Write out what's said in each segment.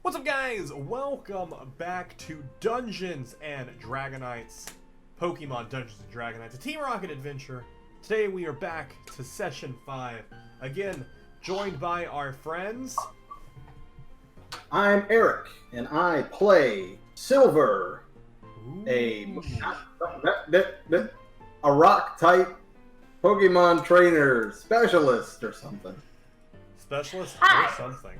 What's up, guys? Welcome back to Dungeons and Dragonites, Pokemon Dungeons and Dragonites, a Team Rocket adventure. Today we are back to Session 5, again, joined by our friends. I'm Eric, and I play Silver, a rock-type Pokemon trainer specialist or something. Specialist Hi. or something.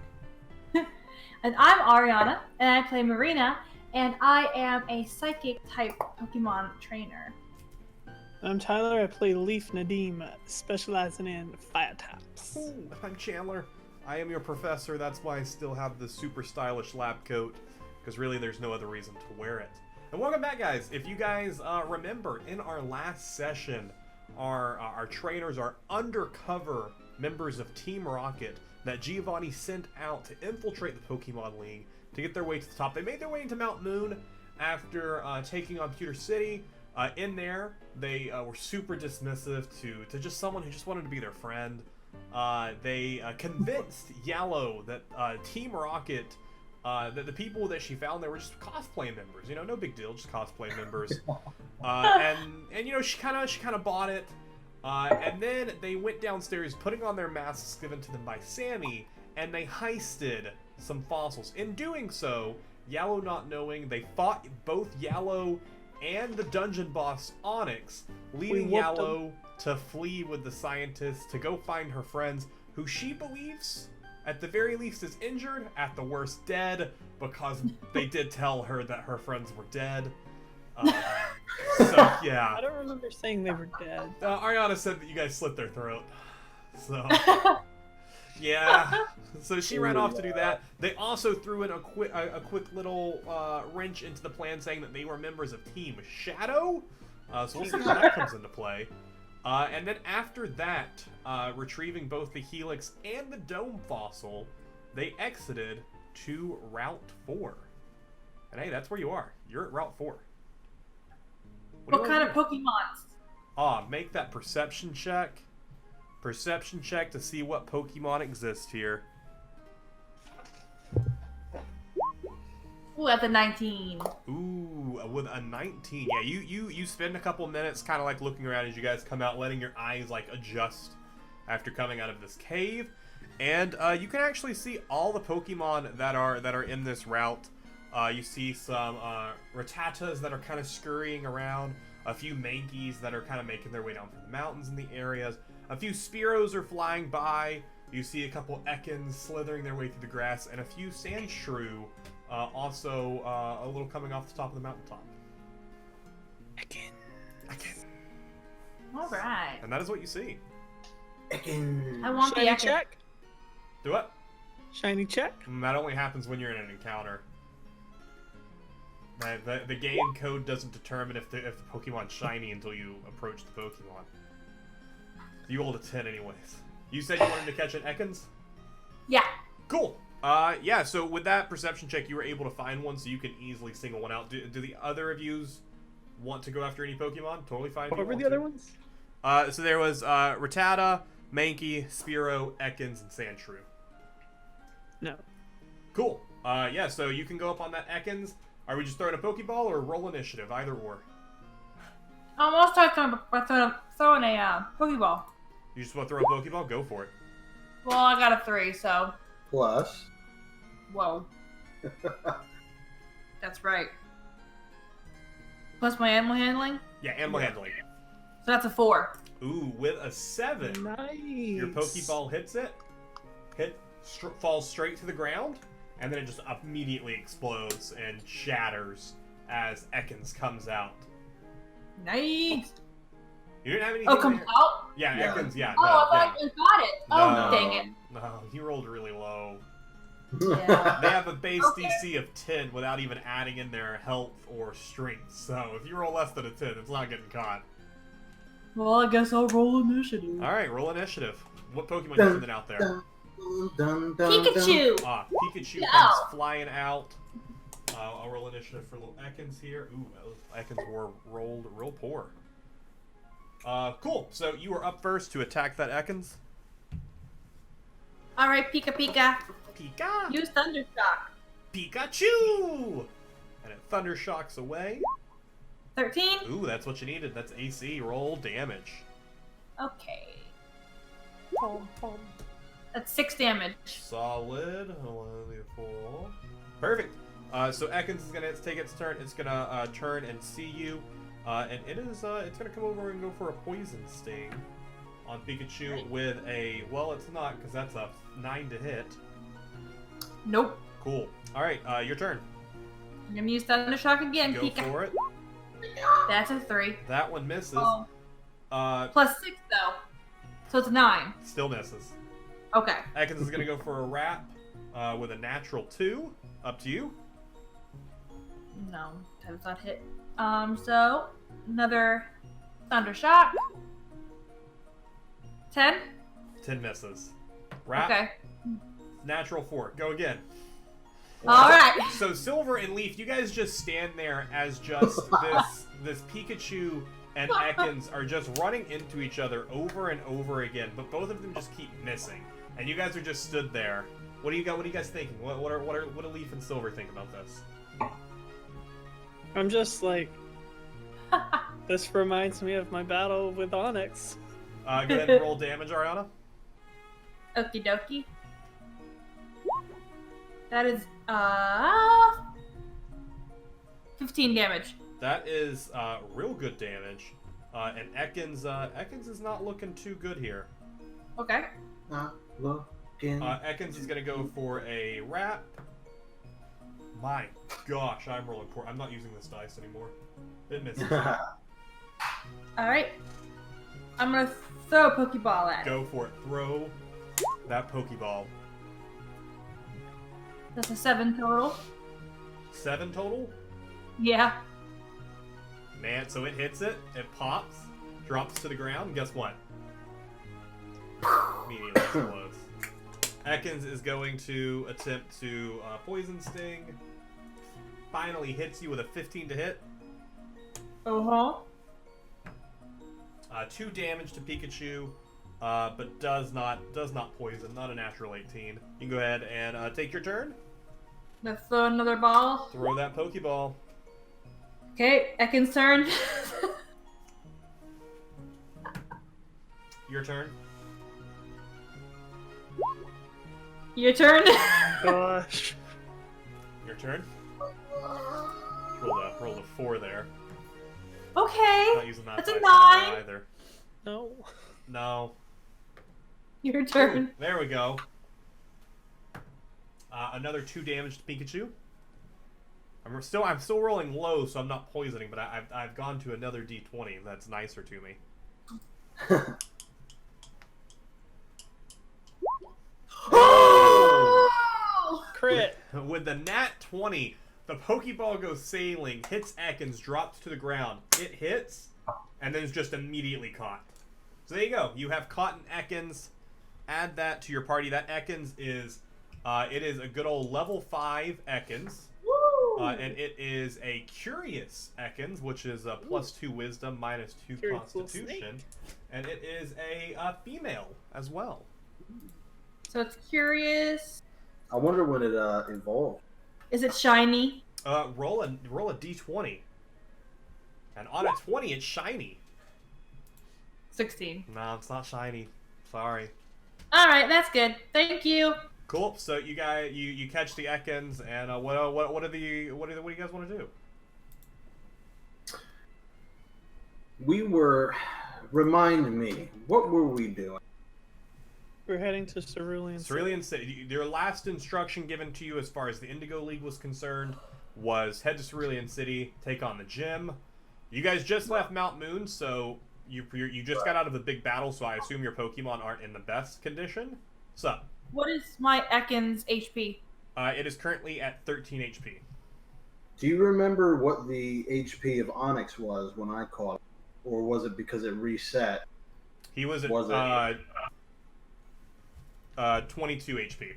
And I'm Ariana, and I play Marina, and I am a psychic-type Pokemon trainer. I'm Tyler, I play Leaf Nadim, specializing in fire types. Ooh, I'm Chandler. I am your professor, that's why I still have the super stylish lab coat, because really there's no other reason to wear it. And welcome back, guys. If you guys remember, in our last session, our trainers are undercover members of Team Rocket that Giovanni sent out to infiltrate the Pokemon League to get their way to the top. They made their way into Mount Moon after taking on Pewter City. In there, they were super dismissive to just someone who just wanted to be their friend. They convinced Yellow that Team Rocket, that the people that she found there were just cosplay members. You know, no big deal, just cosplay members. And you know, she kind of bought it. And then they went downstairs, putting on their masks given to them by Sammy, and they heisted some fossils. In doing so, Yellow not knowing, they fought both Yellow and the dungeon boss Onyx, leading Yellow to flee with the scientists to go find her friends, who she believes, at the very least, is injured, at the worst dead, because they did tell her that her friends were dead. So, yeah. I don't remember saying they were dead. Ariana said that you guys slit their throat. So, yeah. So she ran off to do that. They also threw in a quick little wrench into the plan, saying that they were members of Team Shadow. So we'll see how that comes into play. And then after that, retrieving both the Helix and the Dome Fossil, they exited to Route 4. And hey, that's where you are. You're at Route 4. What kind of Pokemons? Make that perception check. Perception check to see what Pokemon exist here. Ooh, at the 19. Ooh, with a 19. Yeah, you spend a couple minutes kind of like looking around as you guys come out, letting your eyes like adjust after coming out of this cave. And you can actually see all the Pokemon that are in this route. You see some Rattatas that are kind of scurrying around, a few Mankeys that are kind of making their way down from the mountains in the areas, a few Spearows are flying by, you see a couple Ekans slithering their way through the grass, and a few Sandshrew also a little coming off the top of the mountaintop. Ekan. Alright. And that is what you see. Ekan. I want Shiny the Ekin. check? Do what? Shiny check? That only happens when you're in an encounter. The game code doesn't determine if the Pokemon's shiny until you approach the Pokemon. You rolled a 10 anyways. You said you wanted to catch an Ekans? Yeah. Cool. Yeah, so with that perception check, you were able to find one, so you can easily single one out. Do the other of yous want to go after any Pokemon? Totally fine. What were the other ones? So there was Rattata, Mankey, Spearow, Ekans, and Sandshrew. No. Cool. Yeah, so you can go up on that Ekans. Are we just throwing a Pokeball or roll initiative? Either or. I'll start throwing a Pokeball. You just want to throw a Pokeball? Go for it. Well, I got a 3, so... Plus. Whoa. That's right. Plus my animal handling? Yeah, animal handling. So that's a 4. Ooh, with a 7. Nice. Your Pokeball hits it. Falls straight to the ground. And then it just immediately explodes and shatters as Ekans comes out. Nice. You didn't have anything. Oh, comes out? Yeah, Yeah. Ekans. Yeah. Oh, No, I thought yeah. you got it. Oh, dang it. No, you rolled really low. Yeah. They have a base Okay. DC of 10 without even adding in their health or strength. So if you roll less than a 10, it's not getting caught. Well, I guess I'll roll initiative. All right, roll initiative. What Pokemon you sending out there? Pikachu! Pikachu No. comes flying out. I'll roll initiative for little Ekans here. Ooh, those Ekans were rolled real poor. Cool. So you are up first to attack that Ekans. Alright, Pika. Pika. Use Thundershock. Pikachu! And it thunder shocks away. 13. Ooh, that's what you needed. That's AC. Roll damage. Okay. That's 6 damage. Solid. 4. Perfect. So Ekans is gonna take its turn. It's gonna turn and see you, and it's gonna come over and go for a poison sting on Pikachu with a. Well, it's not because that's a 9 to hit. Nope. Cool. All right, your turn. I'm gonna use Thunder Shock again. Go Pika. for it. That's a 3. That one misses. Oh. Plus 6 though, so it's 9. Still misses. Okay. Ekans is gonna go for a wrap with a natural 2. Up to you. No, that does not hit. So another Thunder Shock. 10. 10 misses. Wrap. Okay. Natural 4. Go again. All right. So Silver and Leaf, you guys just stand there as just this Pikachu and Ekans are just running into each other over and over again, but both of them just keep missing, and you guys are just stood there. What do you got? What are you guys thinking? What do Leaf and Silver think about this? I'm just like, this reminds me of my battle with Onyx. Go ahead and roll damage, Ariana. Okie dokie. That is 15 damage. That is real good damage, and Ekans is not looking too good here. Okay. Not looking. Ekans is gonna go for a wrap. My gosh, I'm rolling poor. I'm not using this dice anymore. It misses. All right. I'm gonna throw a Pokeball at it. Go for it. Throw that Pokeball. That's a 7 total. 7 total? Yeah. Man, so it hits it, it pops, drops to the ground, and guess what? Immediately explodes. Ekans is going to attempt to Poison Sting. Finally hits you with a 15 to hit. Uh-huh. 2 damage to Pikachu, but does not poison, not a natural 18. You can go ahead and take your turn. Let's throw another ball. Throw that Pokeball. Okay, Ekans' turn. Your turn. Your turn. Gosh. Your turn. Roll the 4 there. Okay. Not using that That's a dice 9. anymore either. No. No. Your turn. There we go. Another 2 damage to Pikachu. I'm still rolling low, so I'm not poisoning, but I've gone to another D20. That's nicer to me. Oh! Crit. With the nat 20, the Pokeball goes sailing, hits Ekans, drops to the ground. It hits, and then is just immediately caught. So there you go. You have caught an Ekans. Add that to your party. That Ekans is, it is a good old level 5 Ekans. And it is a Curious Ekans, which is a +2 Wisdom, -2 Curious Constitution. And it is a female as well. So it's curious. I wonder when it evolved. Is it shiny? Roll a d20. And on a 20, it's shiny. 16. No, it's not shiny. Sorry. All right, that's good. Thank you. Cool. So you guys, you catch the Ekans, and what do you guys want to do? Remind me, what were we doing? We're heading to Cerulean City. Cerulean City. Your last instruction given to you, as far as the Indigo League was concerned, was head to Cerulean City, take on the gym. You guys just left Mount Moon, so you just got out of a big battle. So I assume your Pokemon aren't in the best condition. So. What is my Ekans HP? It is currently at 13 HP. Do you remember what the HP of Onyx was when I caught it? Or was it because it reset? He was at 22 HP.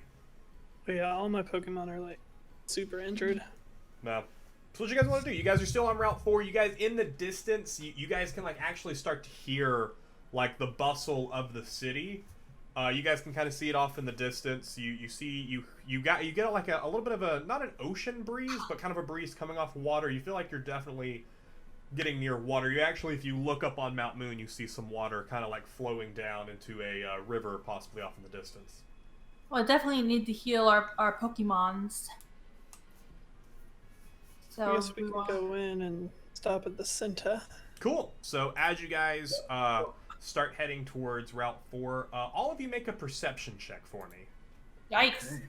But yeah, all my Pokemon are like super injured. No. So what you guys want to do? You guys are still on Route 4. You guys, in the distance, you guys can like actually start to hear like the bustle of the city. You guys can kind of see it off in the distance. You get like a little bit of a, not an ocean breeze, but kind of a breeze coming off water. You feel like you're definitely getting near water. You actually, if you look up on Mount Moon, you see some water kind of like flowing down into a river, possibly off in the distance. Well, I definitely need to heal our Pokemons. So I guess we can go in and stop at the center. Cool. So as you guys start heading towards Route 4, all of you make a perception check for me. Yikes.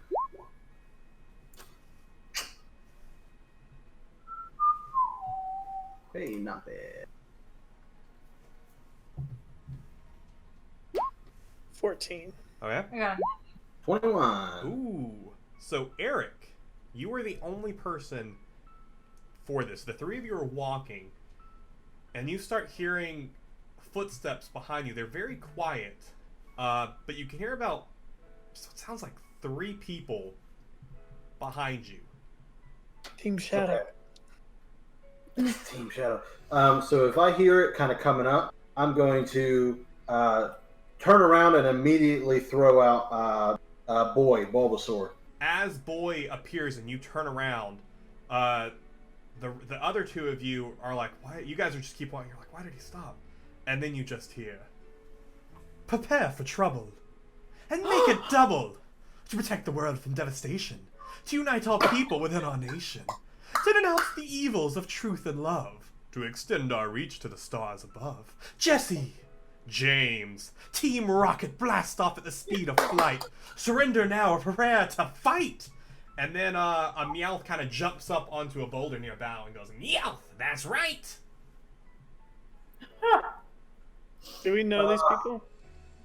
Hey, not bad. 14. Oh yeah? I got 21. Ooh. So Eric, you were the only person for this. The three of you are walking, and you start hearing footsteps behind you. They're very quiet, but you can hear about, it sounds like 3 people behind you. Team Shadow. Okay. Team Shadow. So if I hear it kind of coming up, I'm going to turn around and immediately throw out Boy, Bulbasaur. As Boy appears and you turn around, the other 2 of you are like, why? You guys are just keep walking. You're like, why did he stop? And then you just hear, prepare for trouble, and make it double, to protect the world from devastation, to unite all people within our nation, to denounce the evils of truth and love, to extend our reach to the stars above. Jesse, James, Team Rocket blast off at the speed of flight. Surrender now or prepare to fight. And then a Meowth kind of jumps up onto a boulder nearby and goes, Meowth, that's right. Do we know these people?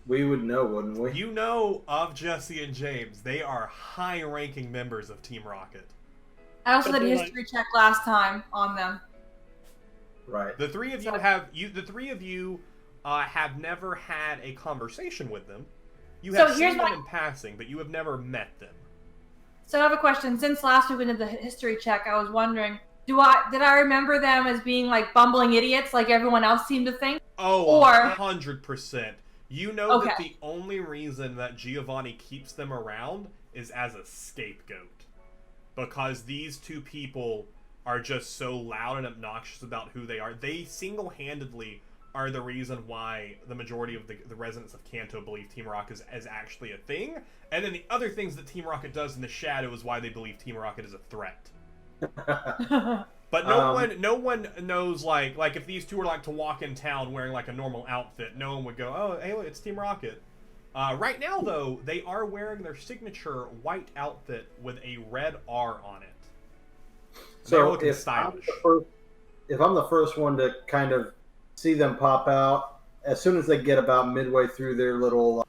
We would know, wouldn't we? You know of Jesse and James. They are high-ranking members of Team Rocket. I also did a history check last time on them. Right. The three of you have have never had a conversation with them. You have seen them in passing, but you have never met them. So I have a question. Since last week we did the history check, I was wondering, did I remember them as being like bumbling idiots like everyone else seemed to think? Oh, 100%. You know that the only reason that Giovanni keeps them around is as a scapegoat. Because these 2 people are just so loud and obnoxious about who they are. They single-handedly are the reason why the majority of the residents of Kanto believe Team Rocket is actually a thing. And then the other things that Team Rocket does in the shadow is why they believe Team Rocket is a threat. But no one knows, like if these 2 were like to walk in town wearing like a normal outfit, no one would go, oh, hey, look, it's Team Rocket. Right now, though, they are wearing their signature white outfit with a red R on it. So they're looking stylish. If I'm the first one to kind of see them pop out, as soon as they get about midway through their little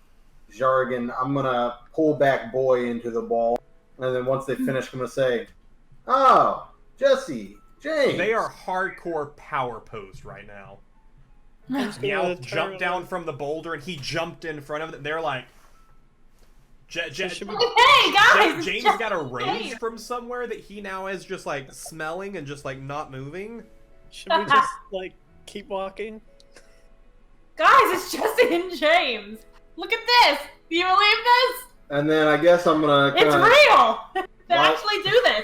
jargon, I'm going to pull back Boy into the ball. And then once they finish, I'm going to say, oh, Jesse, James. They are hardcore power posed right now. Meowth jumped down from the boulder and he jumped in front of them. They're like, hey guys! James got a rose from somewhere that he now is just like smelling and just like not moving. Should we just like keep walking? Guys, it's Jesse and James. Look at this. Do you believe this? And then I guess I'm gonna. It's real. They actually do this.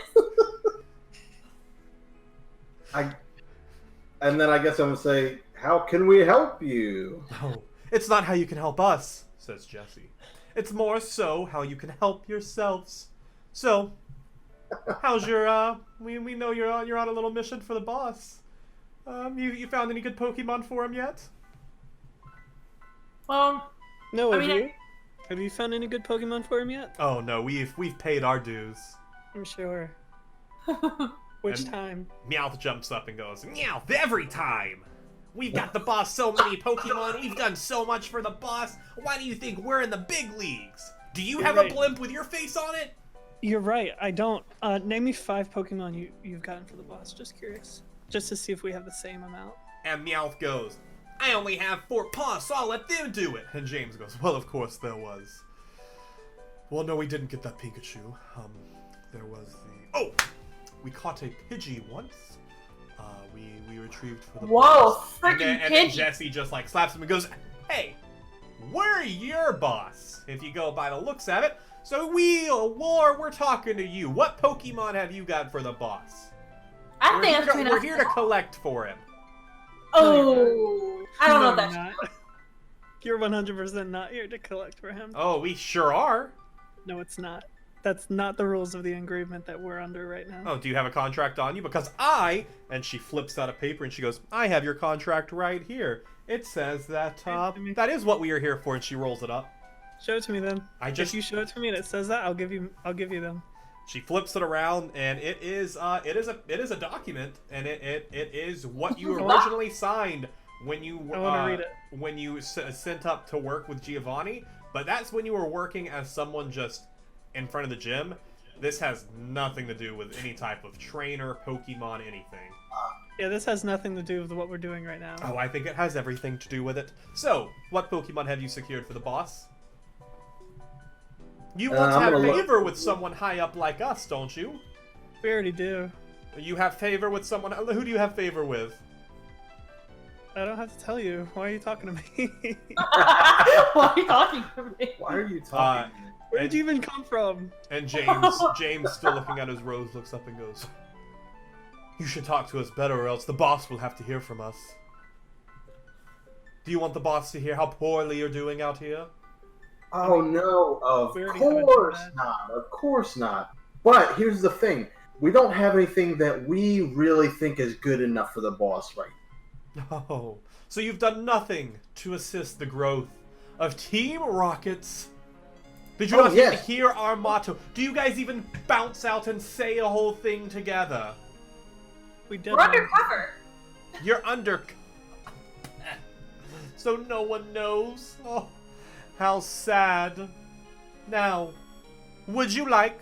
And then I guess I'm gonna say, how can we help you? No, it's not how you can help us, says Jesse. It's more so how you can help yourselves. So, how's your, we know you're on a little mission for the boss. You found any good Pokemon for him yet? No, have you found any good Pokemon for him yet? Oh no, we've paid our dues. I'm sure. Which time? Meowth jumps up and goes, Meowth, every time! We've got the boss so many Pokemon, we've done so much for the boss, why do you think we're in the big leagues? Do you have a blimp with your face on it? You're right, I don't. Name me 5 Pokemon you've gotten for the boss, just curious. Just to see if we have the same amount. And Meowth goes, I only have 4 paws, so I'll let them do it. And James goes, well, of course there was. Well, no, we didn't get that Pikachu. There was the... Oh! We caught a Pidgey once. We retrieved for the boss. Freaking and then Jesse just like slaps him and goes, hey, we're your boss, if you go by the looks of it. So we're talking to you. What Pokemon have you got for the boss? I think We're here to collect for him. Oh, I don't know if that's not. You're 100% not here to collect for him. Oh, we sure are. No, it's not. That's not the rules of the engravement that we're under right now. Oh, do you have a contract on you? Because and she flips out a paper and she goes, I have your contract right here. It says that, that is what we are here for, and she rolls it up. Show it to me then. If you show it to me and it says that, I'll give you them. She flips it around, and it is a document, and it is what you originally signed when you read it. When you sent up to work with Giovanni. But that's when you were working as someone just in front of the gym. This has nothing to do with any type of trainer, Pokemon, anything. Yeah, this has nothing to do with what we're doing right now. Oh, I think it has everything to do with it. So, what Pokemon have you secured for the boss? You want to have favor with someone high up like us, don't you? We already do. You have favor with someone... Who do you have favor with? I don't have to tell you. Why are you talking to me? Why are you talking to me? Why are you talking to me? Where did you even come from? And James, still looking at his rose, looks up and goes, you should talk to us better or else the boss will have to hear from us. Do you want the boss to hear how poorly you're doing out here? Oh no, of course not. Of course not. But here's the thing. We don't have anything that we really think is good enough for the boss right now. Oh, so you've done nothing to assist the growth of Team Rocket's... Did you not even hear our motto? Do you guys even bounce out and say a whole thing together? We're undercover. You're under... So no one knows? Oh, how sad. Now, would you like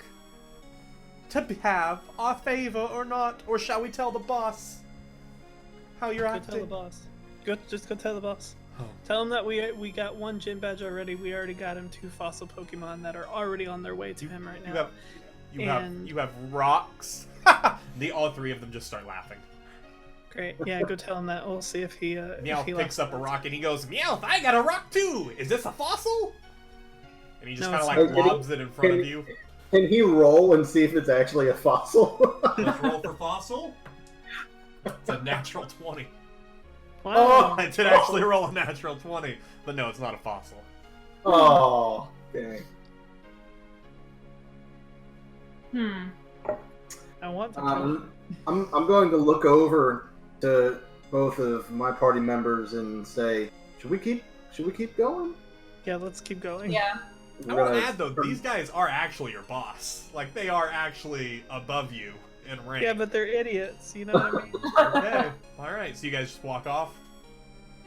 to have our favor or not? Or shall we tell the boss how you're acting? Go tell the boss. Just go tell the boss. Oh. Tell him that we got one gym badge already. We already got him 2 fossil Pokemon that are already on their way to him right now. You have rocks. All 3 of them just start laughing. Great. Yeah, go tell him that. We'll see if he. Meowth picks up a rock and he goes, Meowth, I got a rock too. Is this a fossil? And he just kind of like lobs it in front of you. Can he roll and see if it's actually a fossil? Let's roll for fossil. It's a natural 20. Wow. Oh, I did actually roll a natural 20, but no, it's not a fossil. Oh, dang. I want to. I'm going to look over to both of my party members and say, should we keep going? Yeah, let's keep going. Yeah. I want to add though, these guys are actually your boss. Like they are actually above you in rank. Yeah, but they're idiots. You know what I mean? Okay. All right. So you guys just walk off.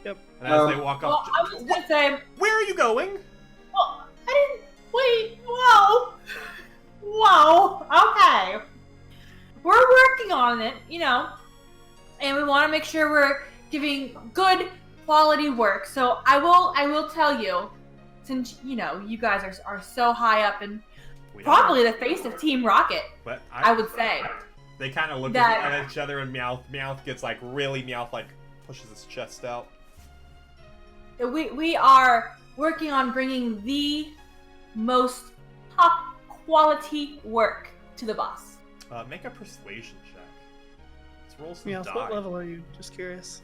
Yep. And as they walk off, I was gonna say. Where are you going? Well, I didn't. Wait. Whoa. Whoa. Okay. We're working on it, and we want to make sure we're giving good quality work. So I will tell you, since you guys are so high up and probably the face of Team Rocket, but I would say. They kind of look at each other, and Meowth gets like really pushes his chest out. We are working on bringing the most top quality work to the boss. Make a persuasion check. Let's roll some Meowth, die. what level are you? Just curious.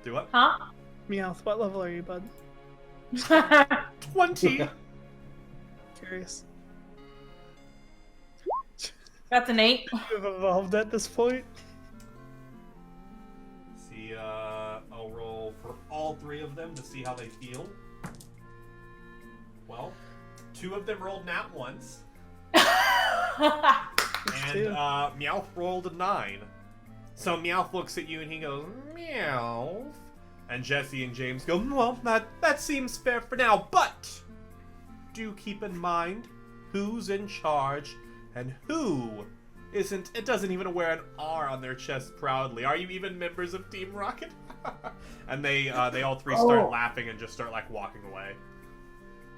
Do what? Huh? Meowth, what level are you, bud? 20. Curious. That's an 8. You've evolved at this point. See, I'll roll for all 3 of them to see how they feel. Well, 2 of them rolled nat once. And Meowth rolled a 9. So Meowth looks at you and he goes, Meowth. And Jesse and James go, well, that seems fair for now, but do keep in mind who's in charge and who isn't. It doesn't even wear an R on their chest proudly. Are you even members of Team Rocket? And they all 3 start laughing and just start like walking away.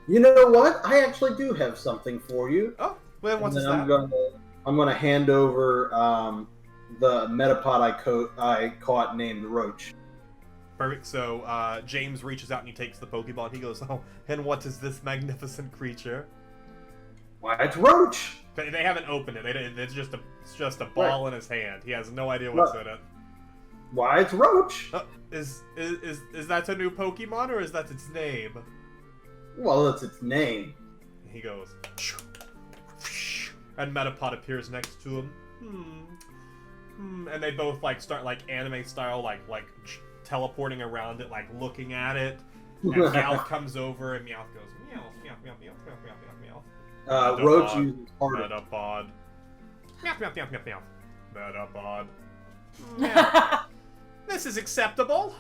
You know what? I actually do have something for you. Oh, well, what's that? I'm gonna hand over the Metapod I caught named Roach. Perfect. So James reaches out and he takes the Pokeball. He goes, "Oh, and what is this magnificent creature?" Why, it's Roach. They haven't opened it. It's just a ball in his hand. He has no idea what's in it. Why, it's Roach. Is that a new Pokemon or is that its name? Well, it's its name. He goes, and Metapod appears next to him. And they both like start like anime style like teleporting around it, like looking at it. And Meowth comes over and Meowth goes meow meow meow meow meow meow meow meow. Roach uses part of Metapod. Meow meow meow meow meow. Metapod. Meow. This is acceptable.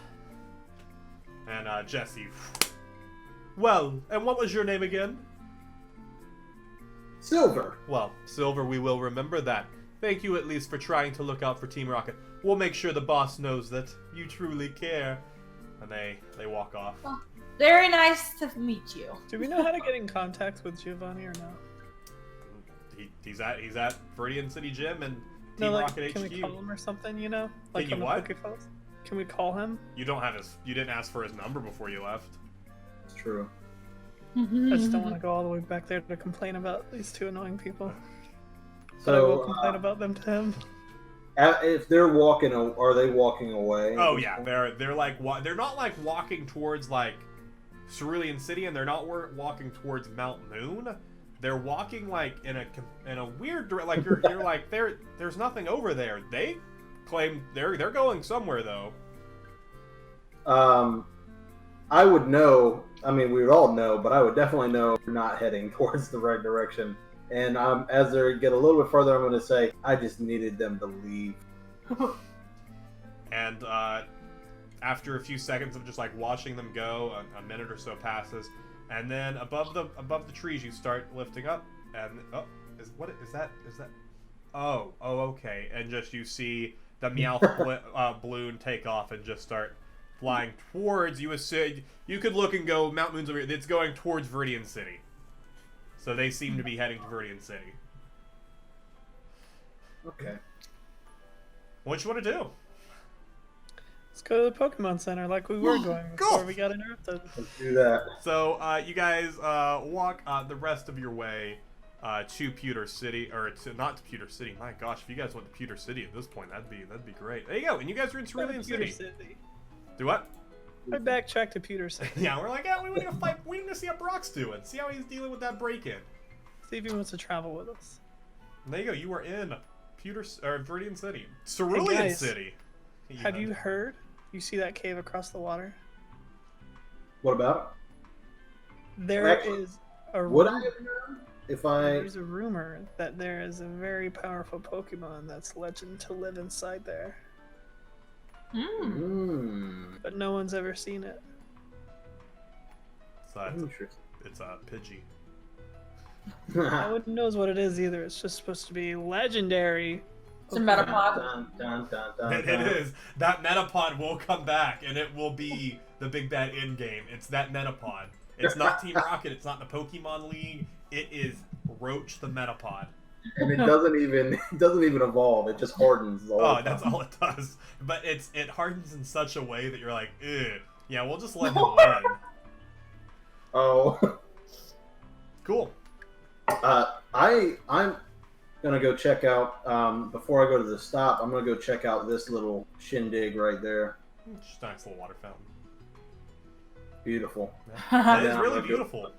And Jesse. Well, and what was your name again? Silver. Well, Silver, we will remember that. Thank you at least for trying to look out for Team Rocket. We'll make sure the boss knows that you truly care. And they walk off. Well, very nice to meet you. Do we know how to get in contact with Giovanni or no? He's at Cerulean City Gym and Team No, like, Rocket can HQ. we call him or something, you know? Like Can you on what? the Pokefellas? Can we call him? You didn't ask for his number before you left. It's true. I just don't want to go all the way back there to complain about these two annoying people. So, But I will complain about them to him. If they're walking, are they walking away? Oh yeah, they're like they're not like walking towards like Cerulean City, and they're not walking towards Mount Moon. They're walking like in a weird direction. Like you're like there's nothing over there. They claim they're going somewhere though. I would know. I mean, we would all know, but I would definitely know we're not heading towards the right direction. And as they get a little bit further, I'm going to say, I just needed them to leave. And after a few seconds of just like watching them go, a minute or so passes, and then above the trees you start lifting up, and is that? Oh, okay, and just you see the Meowth balloon take off and just start flying towards you. You could look and go, Mount Moon's over here. It's going towards Cerulean City. So they seem to be heading to Cerulean City. Okay. What you want to do? Let's go to the Pokemon Center like we were going before we got interrupted. Let's do that. So you guys walk the rest of your way to Pewter City, or not to Pewter City. My gosh, if you guys went to Pewter City at this point, that'd be great. There you go, and you guys are in Cerulean City. Do what? I backtracked to Pewter City. Yeah, we're like, we want to fight. We need to see how Brock's doing. See how he's dealing with that break-in. See if he wants to travel with us. And there you go. You are in Cerulean City, Cerulean City. Have you heard? You see that cave across the water? What about There is a Would I rumor. have known if I? There's a rumor that there is a very powerful Pokemon that's legend to live inside there, but no one's ever seen it. Interesting. It's a Pidgey. No one knows what it is either. It's just supposed to be legendary. It's a Metapod. Dun, dun, dun, dun, It dun. is. That Metapod will come back, and it will be the big bad end game. It's that Metapod. It's not Team Rocket. It's not the Pokemon League. It is Roach the Metapod. And it doesn't even evolve. It just hardens. That's all it does. But it hardens in such a way that you're like, ugh. Yeah, we'll just let him win. Oh. Cool. I'm gonna go check out. Before I go to the stop, I'm gonna go check out this little shindig right there. Just a nice little water fountain. Beautiful. Yeah. It is Yeah, really I'm beautiful.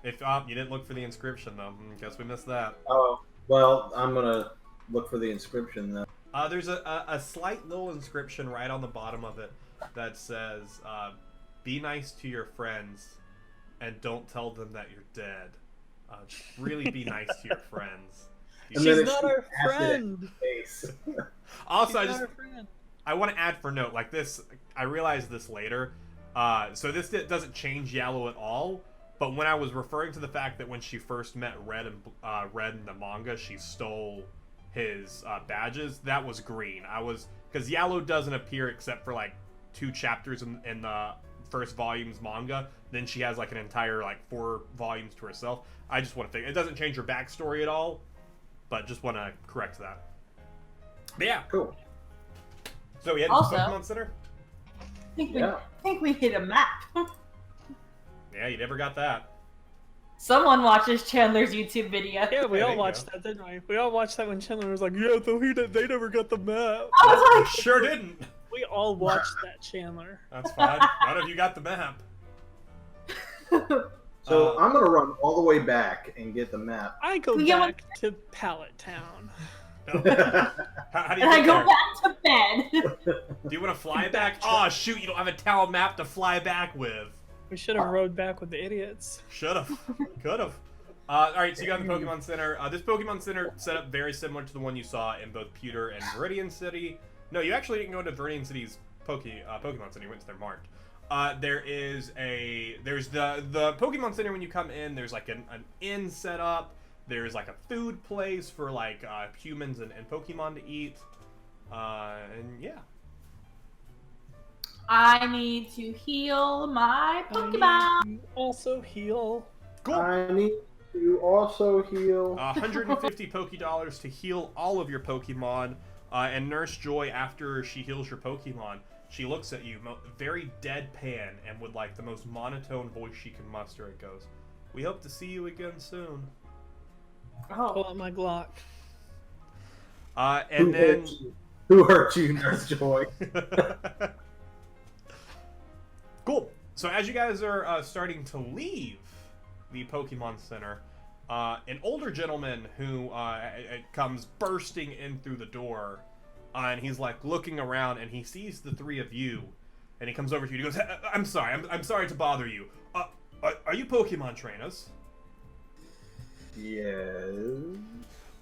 If you didn't look for the inscription though, guess we missed that. Oh well, I'm gonna look for the inscription then. There's a slight little inscription right on the bottom of it that says, "Be nice to your friends, and don't tell them that you're dead. Really be nice to your friends." And then She's it's not our acid friend. Face. Also, She's not our friend. I want to add for note, like this, I realized this later. So this doesn't change Yellow at all. But when I was referring to the fact that when she first met Red in the manga, she stole his badges, that was green. Because Yellow doesn't appear except for like 2 chapters in the first volume's manga. Then she has like an entire like 4 volumes to herself. I just want to think it doesn't change her backstory at all, but just want to correct that. But yeah, Cool. so we had Also- Pokemon Center. think we hit a map. Yeah, you never got that. Someone watches Chandler's YouTube video. Yeah, we There all you watched that, didn't we? We all watched that when Chandler was like, "Yeah, though they never got the map." I was like, Sure didn't. We all watched that, Chandler. That's fine. None of you got the map. So I'm gonna run all the way back and get the map. I go Yeah, back to Pallet Town. No. How do you and I get go there? back to bed. Do you want to fly back? Oh shoot! You don't have a town map to fly back with. We should have rode back with the idiots. Should have. Could have. All right, so you got the Pokemon Center. This Pokemon Center set up very similar to the one you saw in both Pewter and Viridian City. No, you actually didn't go to Viridian City's Pokemon Center. You went to their mart. There's the Pokemon Center when you come in. There's like an inn set up. There's like a food place for like humans and Pokemon to eat. And yeah. I need to heal my Pokemon. Also heal. Cool. I need to also heal. 150 Pokédollars to heal all of your Pokemon. And Nurse Joy, after she heals your Pokemon, she looks at you, very deadpan, and with like the most monotone voice she can muster, it goes, "We hope to see you again soon." Pull out my Glock. And then... Who hurt you, Nurse Joy? Cool. So as you guys are starting to leave the Pokemon Center, an older gentleman who comes bursting in through the door, and he's like looking around, and he sees the three of you, and he comes over to you. And he goes, "I'm sorry. I'm sorry to bother you. Are you Pokemon trainers?" Yes.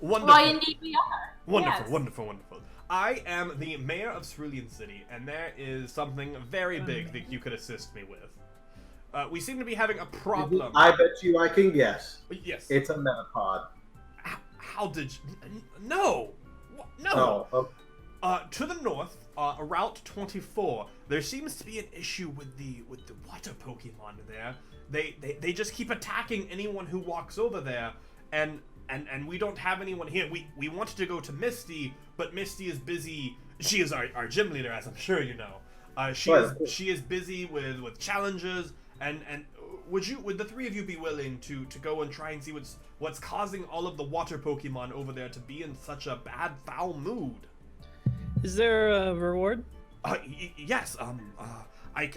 Wonderful. Why, indeed we are. Wonderful, Yes. wonderful. I am the mayor of Cerulean City, and there is something very big that you could assist me with. We seem to be having a problem. I bet you I can guess. Yes. It's a Metapod. How did you... No! No! Oh, To the north, Route 24, there seems to be an issue with the water Pokemon there. They just keep attacking anyone who walks over there, and we don't have anyone here. We wanted to go to Misty, but Misty is busy. She is our gym leader, as I'm sure you know. She is busy with challenges, and would the three of you be willing to go and try and see what's causing all of the water Pokemon over there to be in such a bad, foul mood? Is there a reward? Yes. I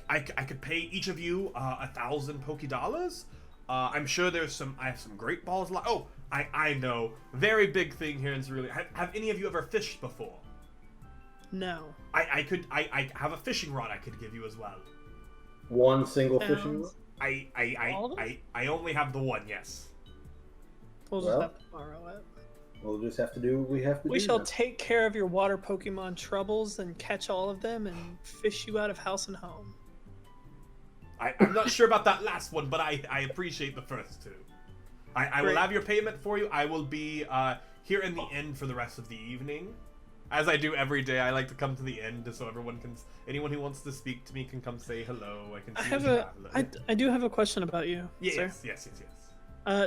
could pay each of you 1,000 Pokédollars. I'm sure I have some great balls. Oh, I know. Very big thing here in Cerulean. Have any of you ever fished before? No. I have a fishing rod I could give you as well. one single fishing rod? I only have the one, yes. We'll just have to borrow it. We'll just have to do what we have to do. We shall then. take care of your water Pokemon troubles and catch all of them and fish you out of house and home. I'm not sure about that last one, but I appreciate the first two. I will have your payment for you. I will be here in the inn for the rest of the evening. As I do every day, I like to come to the inn just so anyone who wants to speak to me can come say hello. I can see I do have a question about you, sir. Yes.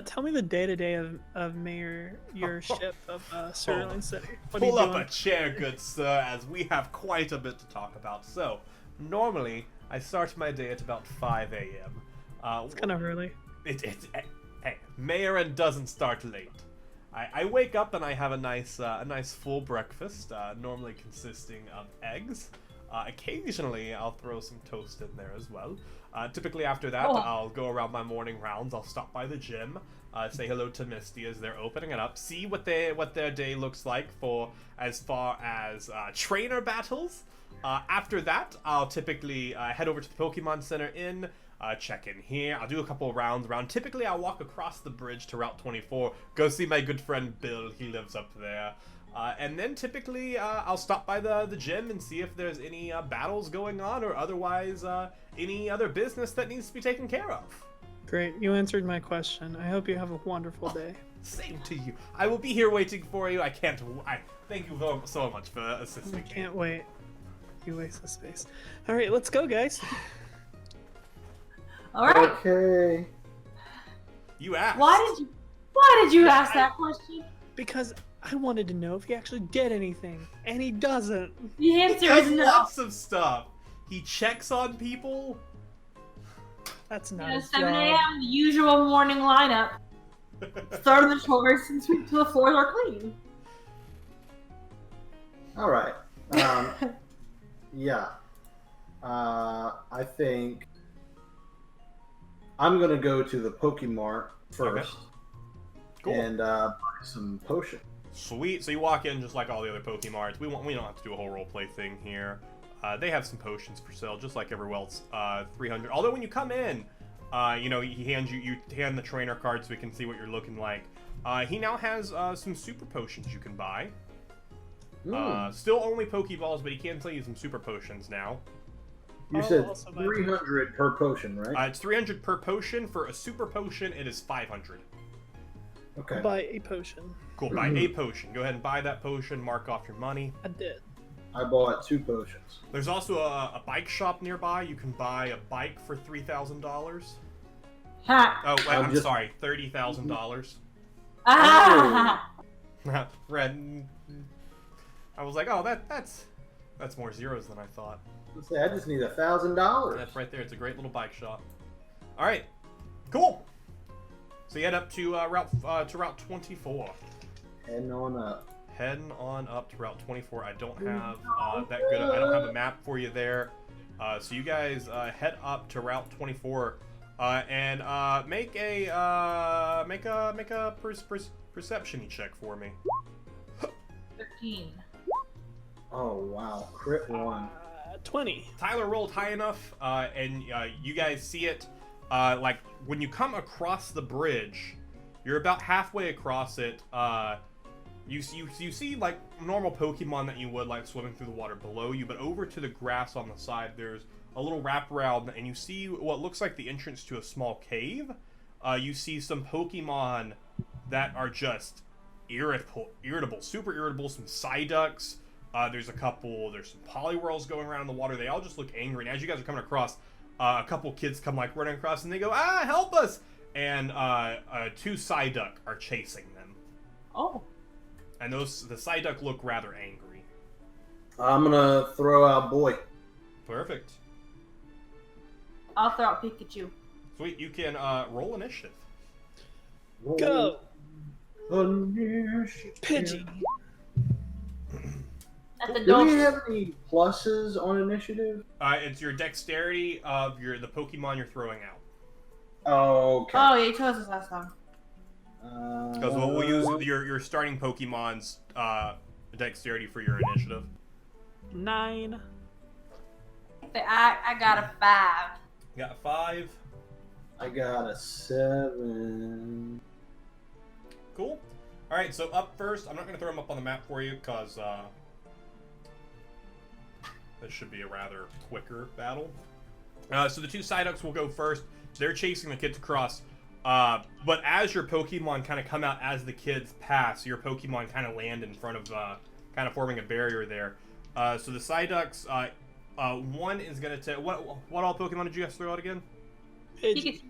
Tell me the day-to-day of mayorship of Cerulean City. What are you Pull up doing? a chair, good sir, as we have quite a bit to talk about. So, normally, I start my day at about 5 a.m. It's kind of early. Hey, mayor doesn't start late. I wake up and I have a nice full breakfast, normally consisting of eggs. Occasionally, I'll throw some toast in there as well. Typically after that, I'll go around my morning rounds. I'll stop by the gym, say hello to Misty as they're opening it up, see what their day looks like for as far as trainer battles. After that, I'll typically head over to the Pokemon Center Inn, check in here. I'll do a couple of rounds around. Typically, I'll walk across the bridge to Route 24, go see my good friend Bill. He lives up there. And then typically, I'll stop by the gym and see if there's any battles going on or otherwise any other business that needs to be taken care of. Great, you answered my question. I hope you have a wonderful day. Same to you. I will be here waiting for you. I thank you so much for assisting I me. can't wait. You waste the space. All right, let's go, guys. All right. Okay. You asked. Why did you ask that question? Because I wanted to know if he actually did anything, and he doesn't. The answer He does is no. lots of stuff. He checks on people. That's not Yeah, his 7 job. a.m. the usual morning lineup. Start on the chores and sweep till the floors are clean. All right. Yeah. I think I'm gonna go to the Pokemart first Cool. and buy some potion. Sweet. So you walk in just like all the other Pokemarts. We don't have to do a whole roleplay thing here. They have some potions for sale, just like everywhere else. 300. Although when you come in, he hands you hand the trainer card so we can see what you're looking like. He now has some super potions you can buy. Still only Pokeballs, but he can sell you some super potions now. You I'll said also buy 300 per potion, right? It's 300 per potion. For a super potion, it is 500. Okay. Buy a potion. Cool. Buy a potion. Go ahead and buy that potion. Mark off your money. I did. I bought 2 potions. There's also a bike shop nearby. You can buy a bike for $3,000. Ha! Oh, wait, I'm just- sorry, $30,000. Ah! Red. I was like, oh, that's more zeros than I thought. Let's say I just need $1,000. That's right there. It's a great little bike shop. All right, cool. So you head up to Route 24. Heading on up. Heading on up to Route 24. I don't have that good. I don't have a map for you there. So you guys head up to Route 24 and make a perception check for me. 15. Oh wow, crit 1. 20. Tyler rolled high enough, and you guys see it. Like when you come across the bridge, you're about halfway across it. You see like normal Pokemon that you would like swimming through the water below you, but over to the grass on the side, there's a little wraparound, and you see what looks like the entrance to a small cave. You see some Pokemon that are just irritable, super irritable. Some Psyducks. There's some Poliwhirls going around in the water. They all just look angry. And as you guys are coming across, a couple kids come like running across, and they go, "Ah, help us!" And 2 Psyduck are chasing them. Oh. And the Psyduck look rather angry. I'm gonna throw out boy. Perfect. I'll throw out Pikachu. Sweet. You can roll initiative. Go! Initiative. Pidgey. At the Do door. we have any pluses on initiative? It's your dexterity of the Pokemon you're throwing out. Okay. Oh, yeah, you chose us last time. Because we'll use your starting Pokemon's dexterity for your initiative. 9. But I got a 5. You got a 5. I got a 7. Cool. All right. So up first, I'm not going to throw them up on the map for you because this should be a rather quicker battle. So the 2 Psyducks will go first. They're chasing the kids across. But as your Pokemon kind of come out as the kids pass, your Pokemon kind of land in front of, kind of forming a barrier there. So the Psyducks, one is going to take... What all Pokemon did you guys throw out again? Pidgey.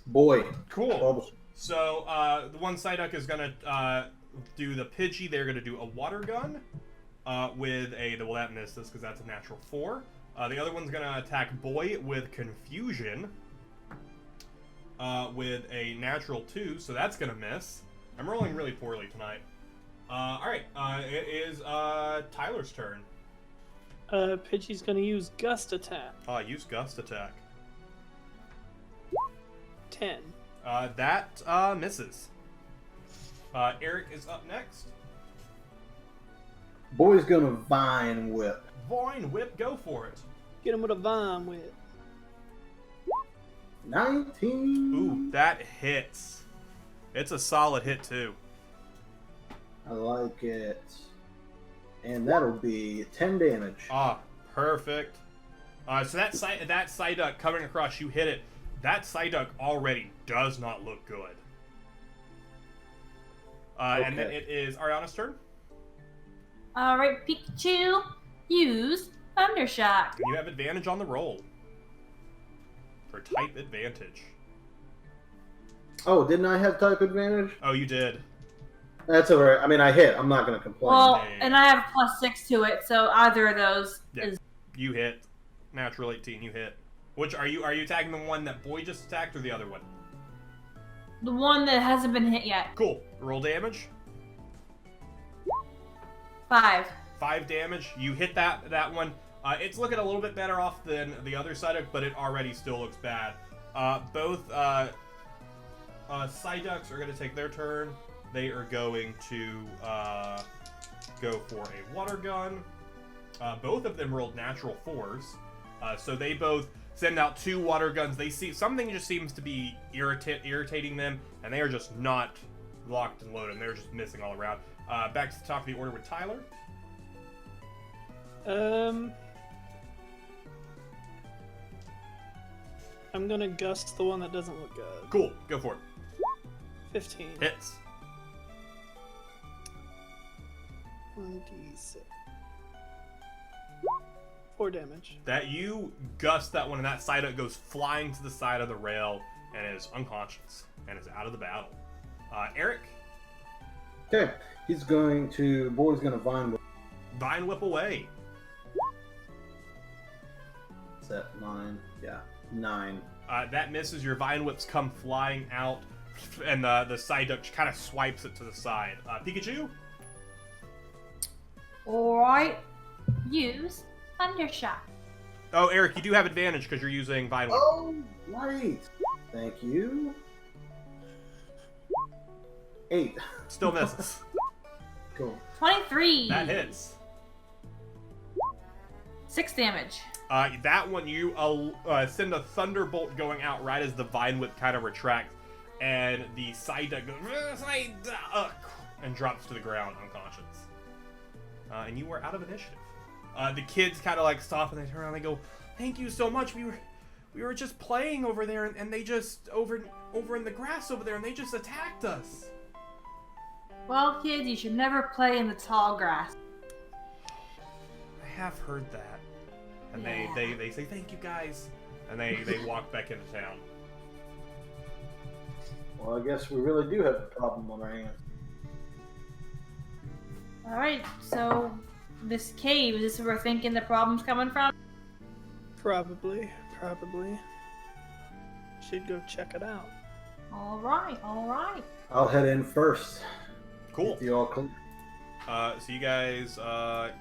Boy. Cool. Bubbles. So the one Psyduck is going to do the Pidgey. They're going to do a Water Gun with a... Well, that misses because that's a natural 4. The other one's going to attack Boy with Confusion. With a natural 2, so that's gonna miss. I'm rolling really poorly tonight. Alright, it is Tyler's turn. Pidgey's gonna use Gust Attack. Use Gust Attack. 10. That misses. Eric is up next. Boy's gonna Vine Whip. Vine Whip, go for it. Get him with a Vine Whip. 19. Ooh, that hits. It's a solid hit too. I like it. And that'll be 10 damage. Perfect. So that Psyduck coming across, you hit it. That Psyduck already does not look good. And then it is Ariana's turn. Alright, Pikachu, use Thundershock. You have advantage on the roll. For type advantage. Oh, didn't I have type advantage? Oh, you did. That's alright. I mean, I hit. I'm not gonna complain. Well, Man. and I have +6 to it, so either of those Yeah. is You hit. Natural 18, you hit. Which are you attacking the one that Boy just attacked or the other one? The one that hasn't been hit yet. Cool. Roll damage. 5. 5 damage. You hit that one. It's looking a little bit better off than the other Psyduck, but it already still looks bad. Both Psyducks are going to take their turn. They are going to go for a water gun. Both of them rolled natural 4s. So they both send out 2 water guns. They see something just seems to be irritating them, and they are just not locked and loaded. They're just missing all around. Back to the top of the order with Tyler. I'm gonna gust the one that doesn't look good. Cool, go for it. 15. Hits. 1d6. 4 damage. That you gust that one, and that Psyduck goes flying to the side of the rail and is unconscious and is out of the battle. Eric. Okay, he's going to. Boy's going to Vine Whip. Vine Whip away. Is that 9? Yeah, 9. That misses. Your Vine Whips come flying out, and the Psyduck kind of swipes it to the side. Pikachu. Alright. Use Thundershock. Oh, Eric, you do have advantage because you're using Vine Whip. Oh, right. Thank you. 8. Still misses. Cool. 23. That hits. 6 damage. That one, you send a Thunderbolt going out right as the Vine Whip kind of retracts, and the Psyduck goes, Psyduck, and drops to the ground unconscious. And you are out of initiative. The kids kind of like stop and they turn around and they go, "Thank you so much. We were just playing over there, and they just over in the grass over there, and they just attacked us." Well, kids, you should never play in the tall grass. I have heard that. And Yeah. they say, "Thank you guys," and they walk back into town. Well, I guess we really do have a problem on our hands. Alright, so this cave, is this where we're thinking the problem's coming from? Probably. Should go check it out. Alright. I'll head in first. Cool. If you all clear. So you guys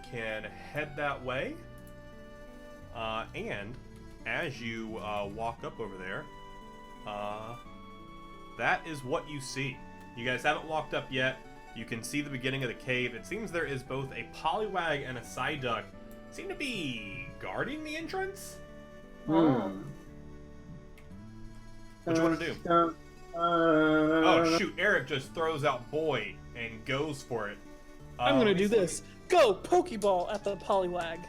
can head that way. And as you walk up over there, that is what you see. You guys haven't walked up yet. You can see the beginning of the cave. It seems there is both a Poliwag and a Psyduck. Seem to be guarding the entrance. What you want to do? Oh shoot! Eric just throws out Boy and goes for it. I'm gonna let me do see. this. Go Pokeball at the Poliwag.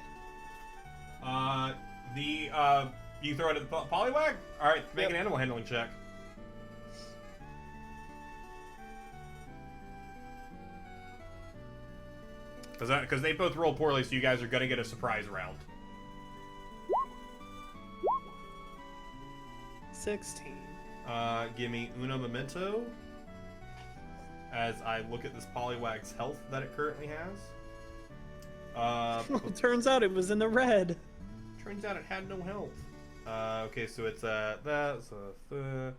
You throw it at the Poliwag? Alright, make Yep. an animal handling check. Because they both rolled poorly, so you guys are gonna get a surprise round. 16. Give me Uno Memento as I look at this Poliwag's health that it currently has. Well, it turns out it was in the red. Turns out it had no health. Okay, so it's that. So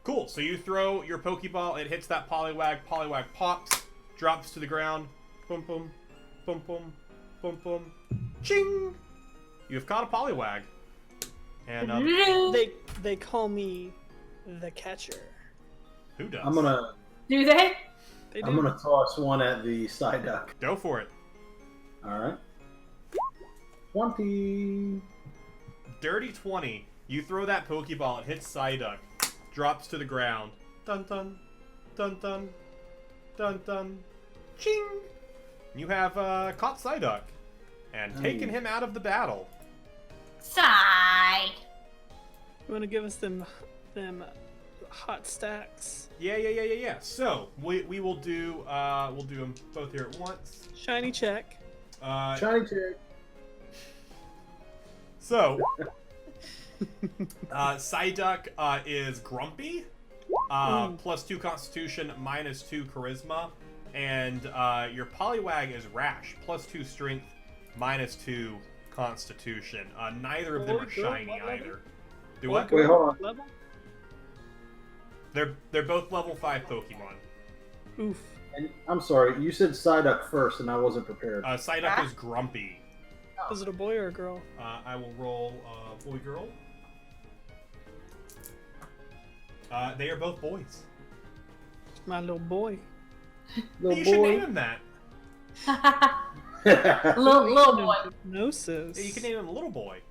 cool. So you throw your Pokeball. It hits that Poliwag. Poliwag pops, drops to the ground. Boom, boom, boom, boom, boom, boom. Ching! You have caught a Poliwag. And They call me the catcher. who does? I'm gonna Do they? They do. I'm gonna toss one at the Psyduck. Go for it. All right. 20. Dirty 20. You throw that Pokeball. It hits Psyduck. Drops to the ground. Dun dun. Dun dun. Dun dun. Ching! You have caught Psyduck. And taken him out of the battle. Sigh. You want to give us them hot stacks? Yeah. So we will do we'll do them both here at once. Shiny check. Shiny check. So Psyduck is grumpy. +2 Constitution, -2 Charisma, and your Poliwag is rash. +2 Strength, -2 constitution. Neither of them are shiny either. Do Boy, what? girl, Wait, hold on. Level? They're both level 5 Pokemon. Oof. And I'm sorry, you said Psyduck first, and I wasn't prepared. Psyduck is grumpy. Is it a boy or a girl? I will roll boy girl. They are both boys. My little boy. Little You should boy. name him that. little boy. Hypnosis. You can name him Little Boy.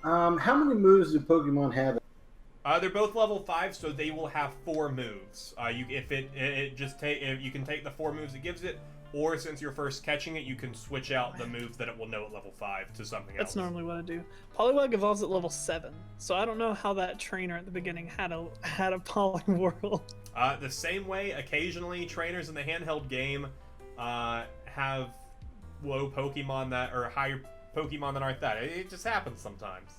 How many moves do Pokemon have? They're both level 5, so they will have 4 moves. You can take the 4 moves it gives it, or since you're first catching it, you can switch out the moves that it will know at level 5 to something else. That's normally what I do. Poliwag evolves at level 7, so I don't know how that trainer at the beginning had a Poliwhirl. The same way, occasionally trainers in the handheld game have low Pokemon that or higher Pokemon that aren't that. It just happens sometimes.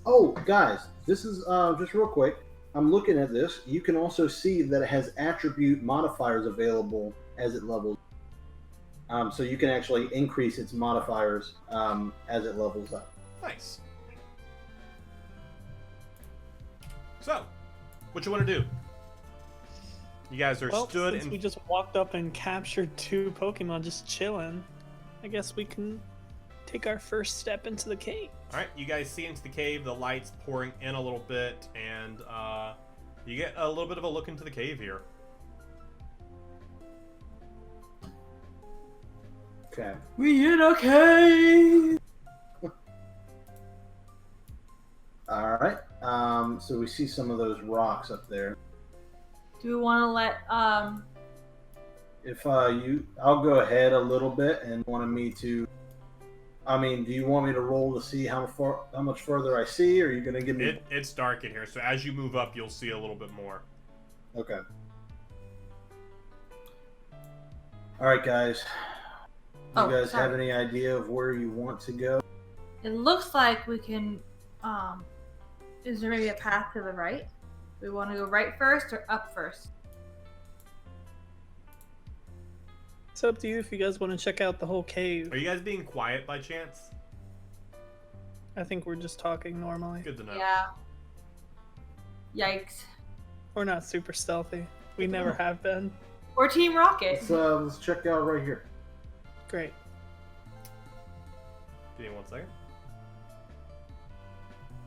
Oh, guys, this is just real quick. I'm looking at this. You can also see that it has attribute modifiers available as it levels. So you can actually increase its modifiers as it levels up. Nice. So, what you want to do? You guys are Well, stood since in. we just walked up and captured 2 Pokemon just chilling, I guess we can take our first step into the cave. All right, you guys see into the cave. The light's pouring in a little bit, and you get a little bit of a look into the cave here. Okay. We in a cave. All right. So we see some of those rocks up there. Do we want to let If I'll go ahead a little bit and wanted me to. I mean, do you want me to roll to see how much further I see, or are you gonna give me? It's dark in here, so as you move up, you'll see a little bit more. Okay. All right, guys. Do you guys have any idea of where you want to go? It looks like we can. Is there maybe a path to the right? We want to go right first or up first? It's up to you if you guys want to check out the whole cave. Are you guys being quiet by chance? I think we're just talking normally. Good to know. Yeah. Yikes. We're not super stealthy. We never have been. Or Team Rocket. Let's check out right here. Great. Give me 1 second.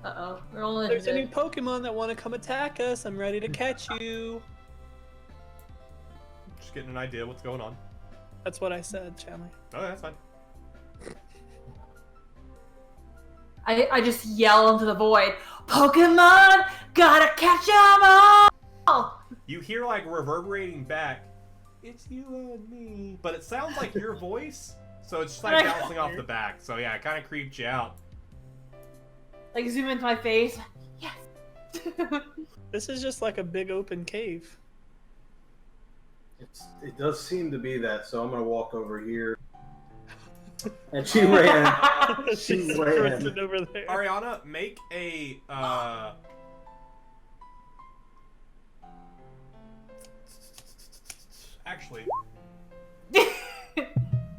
Uh-oh. We're only If there's any Pokemon that want to come attack us, I'm ready to catch you. Just getting an idea what's going on. That's what I said, Chandler. Oh, that's fine. I just yell into the void, Pokemon! Gotta catch 'em all! You hear like reverberating back, it's you and me. But it sounds like your voice, so it's just like bouncing off the back. So yeah, it kind of creeped you out. Like zoom into my face. Yes! This is just like a big open cave. It does seem to be that, so I'm gonna walk over here. And she ran. She She's ran. sprinting over there. Ariana, make a actually,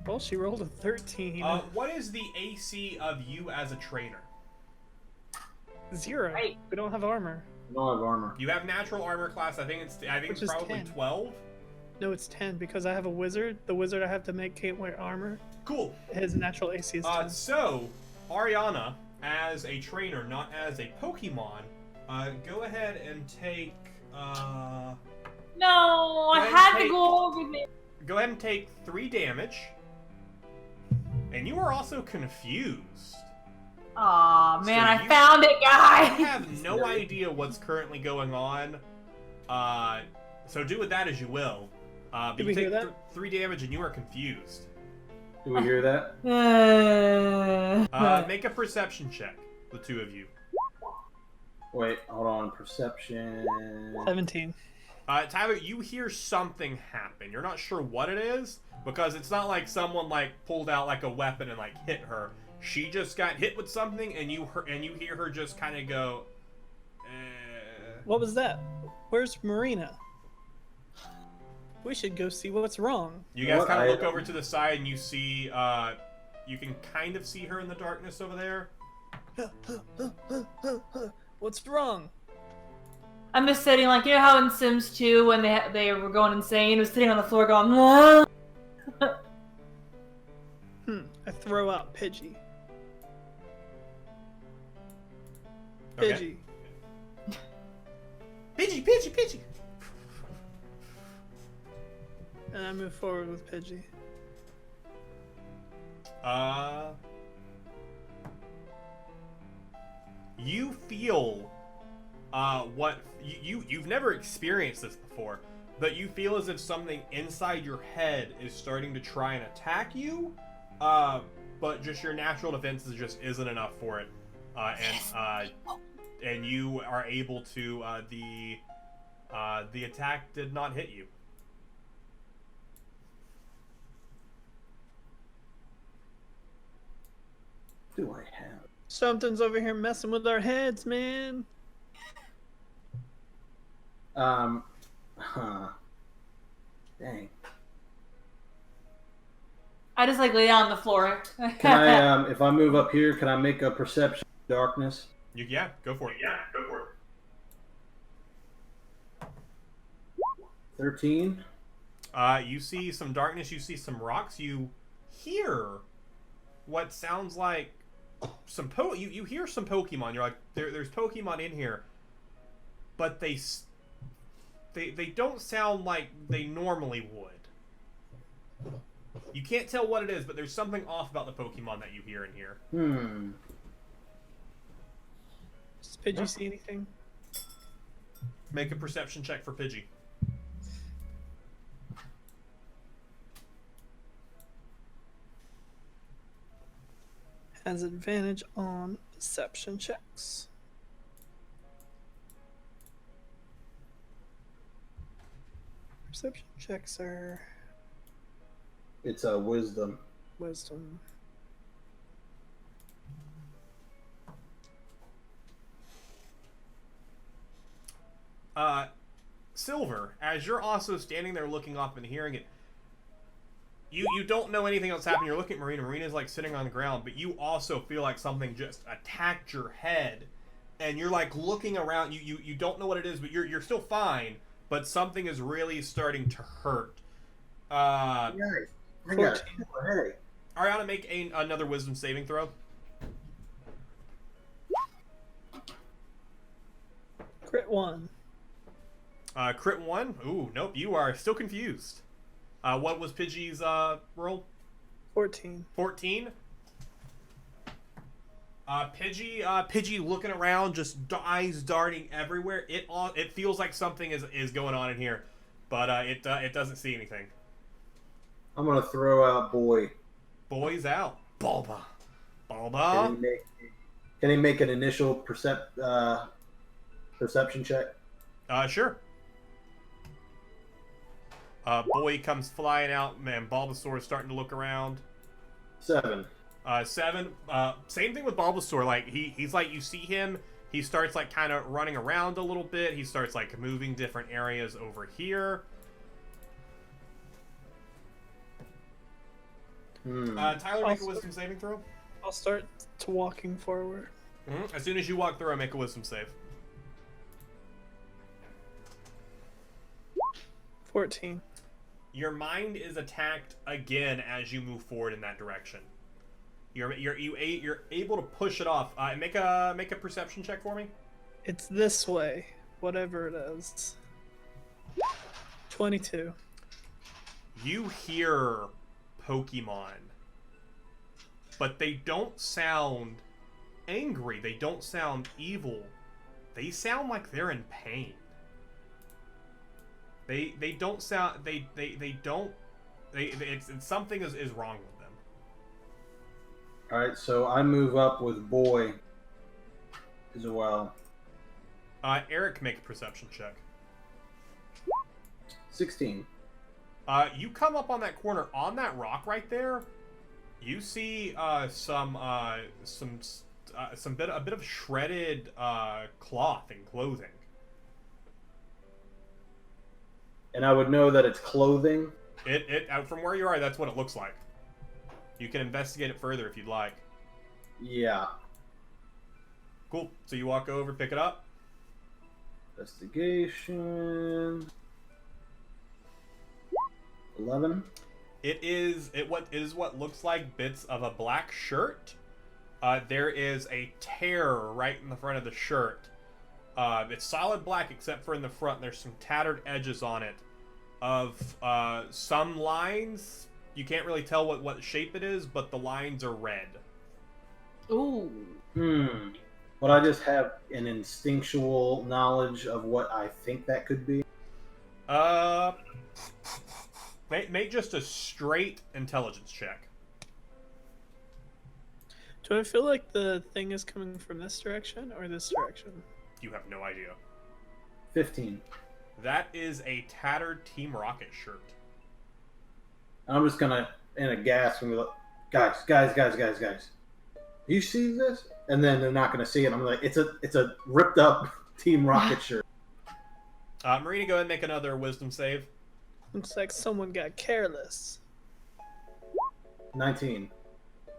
Well, she rolled a 13. what is the AC of you as a trainer? 0. Right. We don't have armor. I don't have armor. You have natural armor class. I think Which it's is probably 10. 12. No, it's 10 because I have a wizard. The wizard I have to make can't wear armor. Cool. His natural AC is 10. So, Ariana, as a trainer, not as a Pokemon, go ahead and take. No, Go I ahead had and to take- go over there. Go ahead and take 3 damage. And you are also confused. Aw, man, So I found it, You guys! have no idea what's currently going on. So do with that as you will. But Did you we take hear that? 3 damage and you are confused. Do we hear that? Make a perception check, the 2 of you. Wait, hold on. Perception. 17. Tyler, you hear something happen. You're not sure what it is, because it's not like someone like pulled out like a weapon and like hit her. She just got hit with something, and you hear her just kind of go. What was that? Where's Marina? We should go see what's wrong. You guys What kind of look item? over to the side, and you see You can kind of see her in the darkness over there. What's wrong? I'm just sitting like, you know how in Sims 2 when they were going insane, was sitting on the floor going, "Ah." I throw out Pidgey. Okay. Pidgey. Pidgey. And I move forward with Pidgey. You feel you've never experienced this before, but you feel as if something inside your head is starting to try and attack you, but just your natural defenses just isn't enough for it, and you are able to the attack did not hit you. Do I have? Something's over here messing with our heads, man. Dang. I just like lay down on the floor. Can I, if I move up here, can I make a perception of darkness? Yeah, go for it. 13. You see some darkness. You see some rocks. You hear what sounds like some you hear some Pokemon. You're like, there's Pokemon in here, but they don't sound like they normally would. You can't tell what it is, but there's something off about the Pokemon that you hear in here. Does Pidgey see anything? Make a perception check for Pidgey. Has advantage on perception checks. Perception checks are It's a wisdom. wisdom. Silver, as you're also standing there looking up and hearing it, you don't know anything else happening. You're looking at Marina. Marina's like sitting on the ground, but you also feel like something just attacked your head, and you're like looking around. You don't know what it is, but you're still fine. But something is really starting to hurt. Nice. I got it. Hey. Ariana, make another wisdom saving throw. Crit 1. Crit 1. Ooh, nope. You are still confused. What was Pidgey's roll? 14. 14. Pidgey looking around, just eyes darting everywhere. It feels like something is going on in here, but it doesn't see anything. I'm gonna throw out boy. Boy's out. Bulba. Can he make an initial perception check? Sure. Boy comes flying out, man. Bulbasaur is starting to look around. 7. 7. Same thing with Bulbasaur. Like he's like, you see him. He starts like kind of running around a little bit. He starts like moving different areas over here. Tyler, make a wisdom saving throw. I'll start to walking forward. As soon as you walk through, I make a wisdom save. 14. Your mind is attacked again as you move forward in that direction. You're able to push it off. Make a perception check for me. It's this way, whatever it is. 22. You hear Pokemon, but they don't sound angry. They don't sound evil. They sound like they're in pain. They don't sound it's something is wrong with them. All right, so I move up with boy as well. Eric, make a perception check. 16. You come up on that corner, on that rock right there. You see a bit of shredded cloth and clothing. And I would know that it's clothing. It from where you are, that's what it looks like. You can investigate it further if you'd like. Yeah. Cool. So you walk over, pick it up. Investigation. 11. It is what looks like bits of a black shirt. There is a tear right in the front of the shirt. It's solid black except for in the front. There's some tattered edges on it of some lines. You can't really tell what shape it is, but the lines are red. Ooh. Would I just have an instinctual knowledge of what I think that could be? Make just a straight intelligence check. Do I feel like the thing is coming from this direction or this direction? You have no idea. 15. That is a tattered Team Rocket shirt. I'm just gonna, in a gasp, and be like, guys. You see this? And then they're not gonna see it. I'm like, it's a ripped up Team Rocket shirt. Marina, go ahead and make another wisdom save. Looks like someone got careless. 19.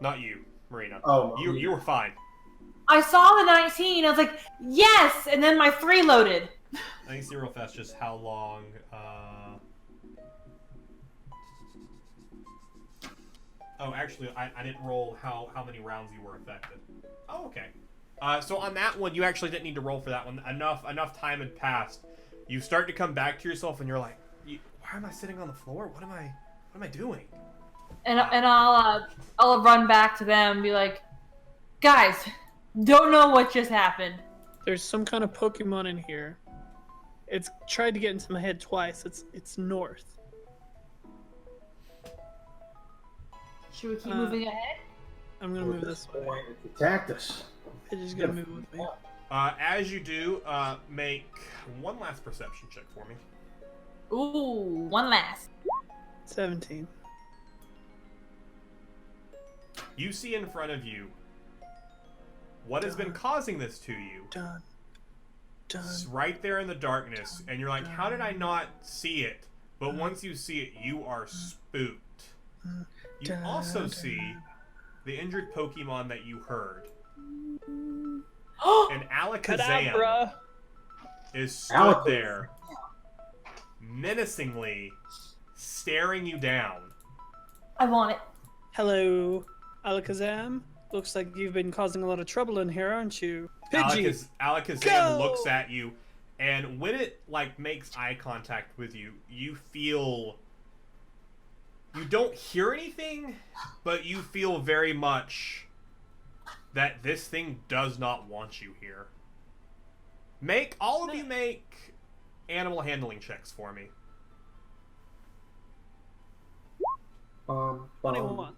Not you, Marina. Oh, you were fine. I saw the 19. I was like, yes! And then my 3 loaded. Let me see real fast just how long. Oh, actually, I didn't roll how many rounds you were affected. Oh, okay. So on that one, you actually didn't need to roll for that one. Enough time had passed. You start to come back to yourself, and you're like, why am I sitting on the floor? What am I doing? And I'll run back to them and be like, guys, don't know what just happened. There's some kind of Pokemon in here. It's tried to get into my head twice. It's north. Should we keep moving ahead? I'm gonna move this way. It attacked us. Pidgey's gonna move with me. As you do, make one last perception check for me. Ooh, one last. 17. You see in front of you what has been causing this to you. Done. It's right there in the darkness, and you're like, how did I not see it? But once you see it, you are spooked. You also see the injured Pokemon that you heard. And Alakazam is stood there, menacingly staring you down. I want it. Hello, Alakazam. Looks like you've been causing a lot of trouble in here, aren't you? Pidgey, Alakazam looks at you, and when it makes eye contact with you, you feel. You don't hear anything, but you feel very much that this thing does not want you here. All of you make animal handling checks for me. 21.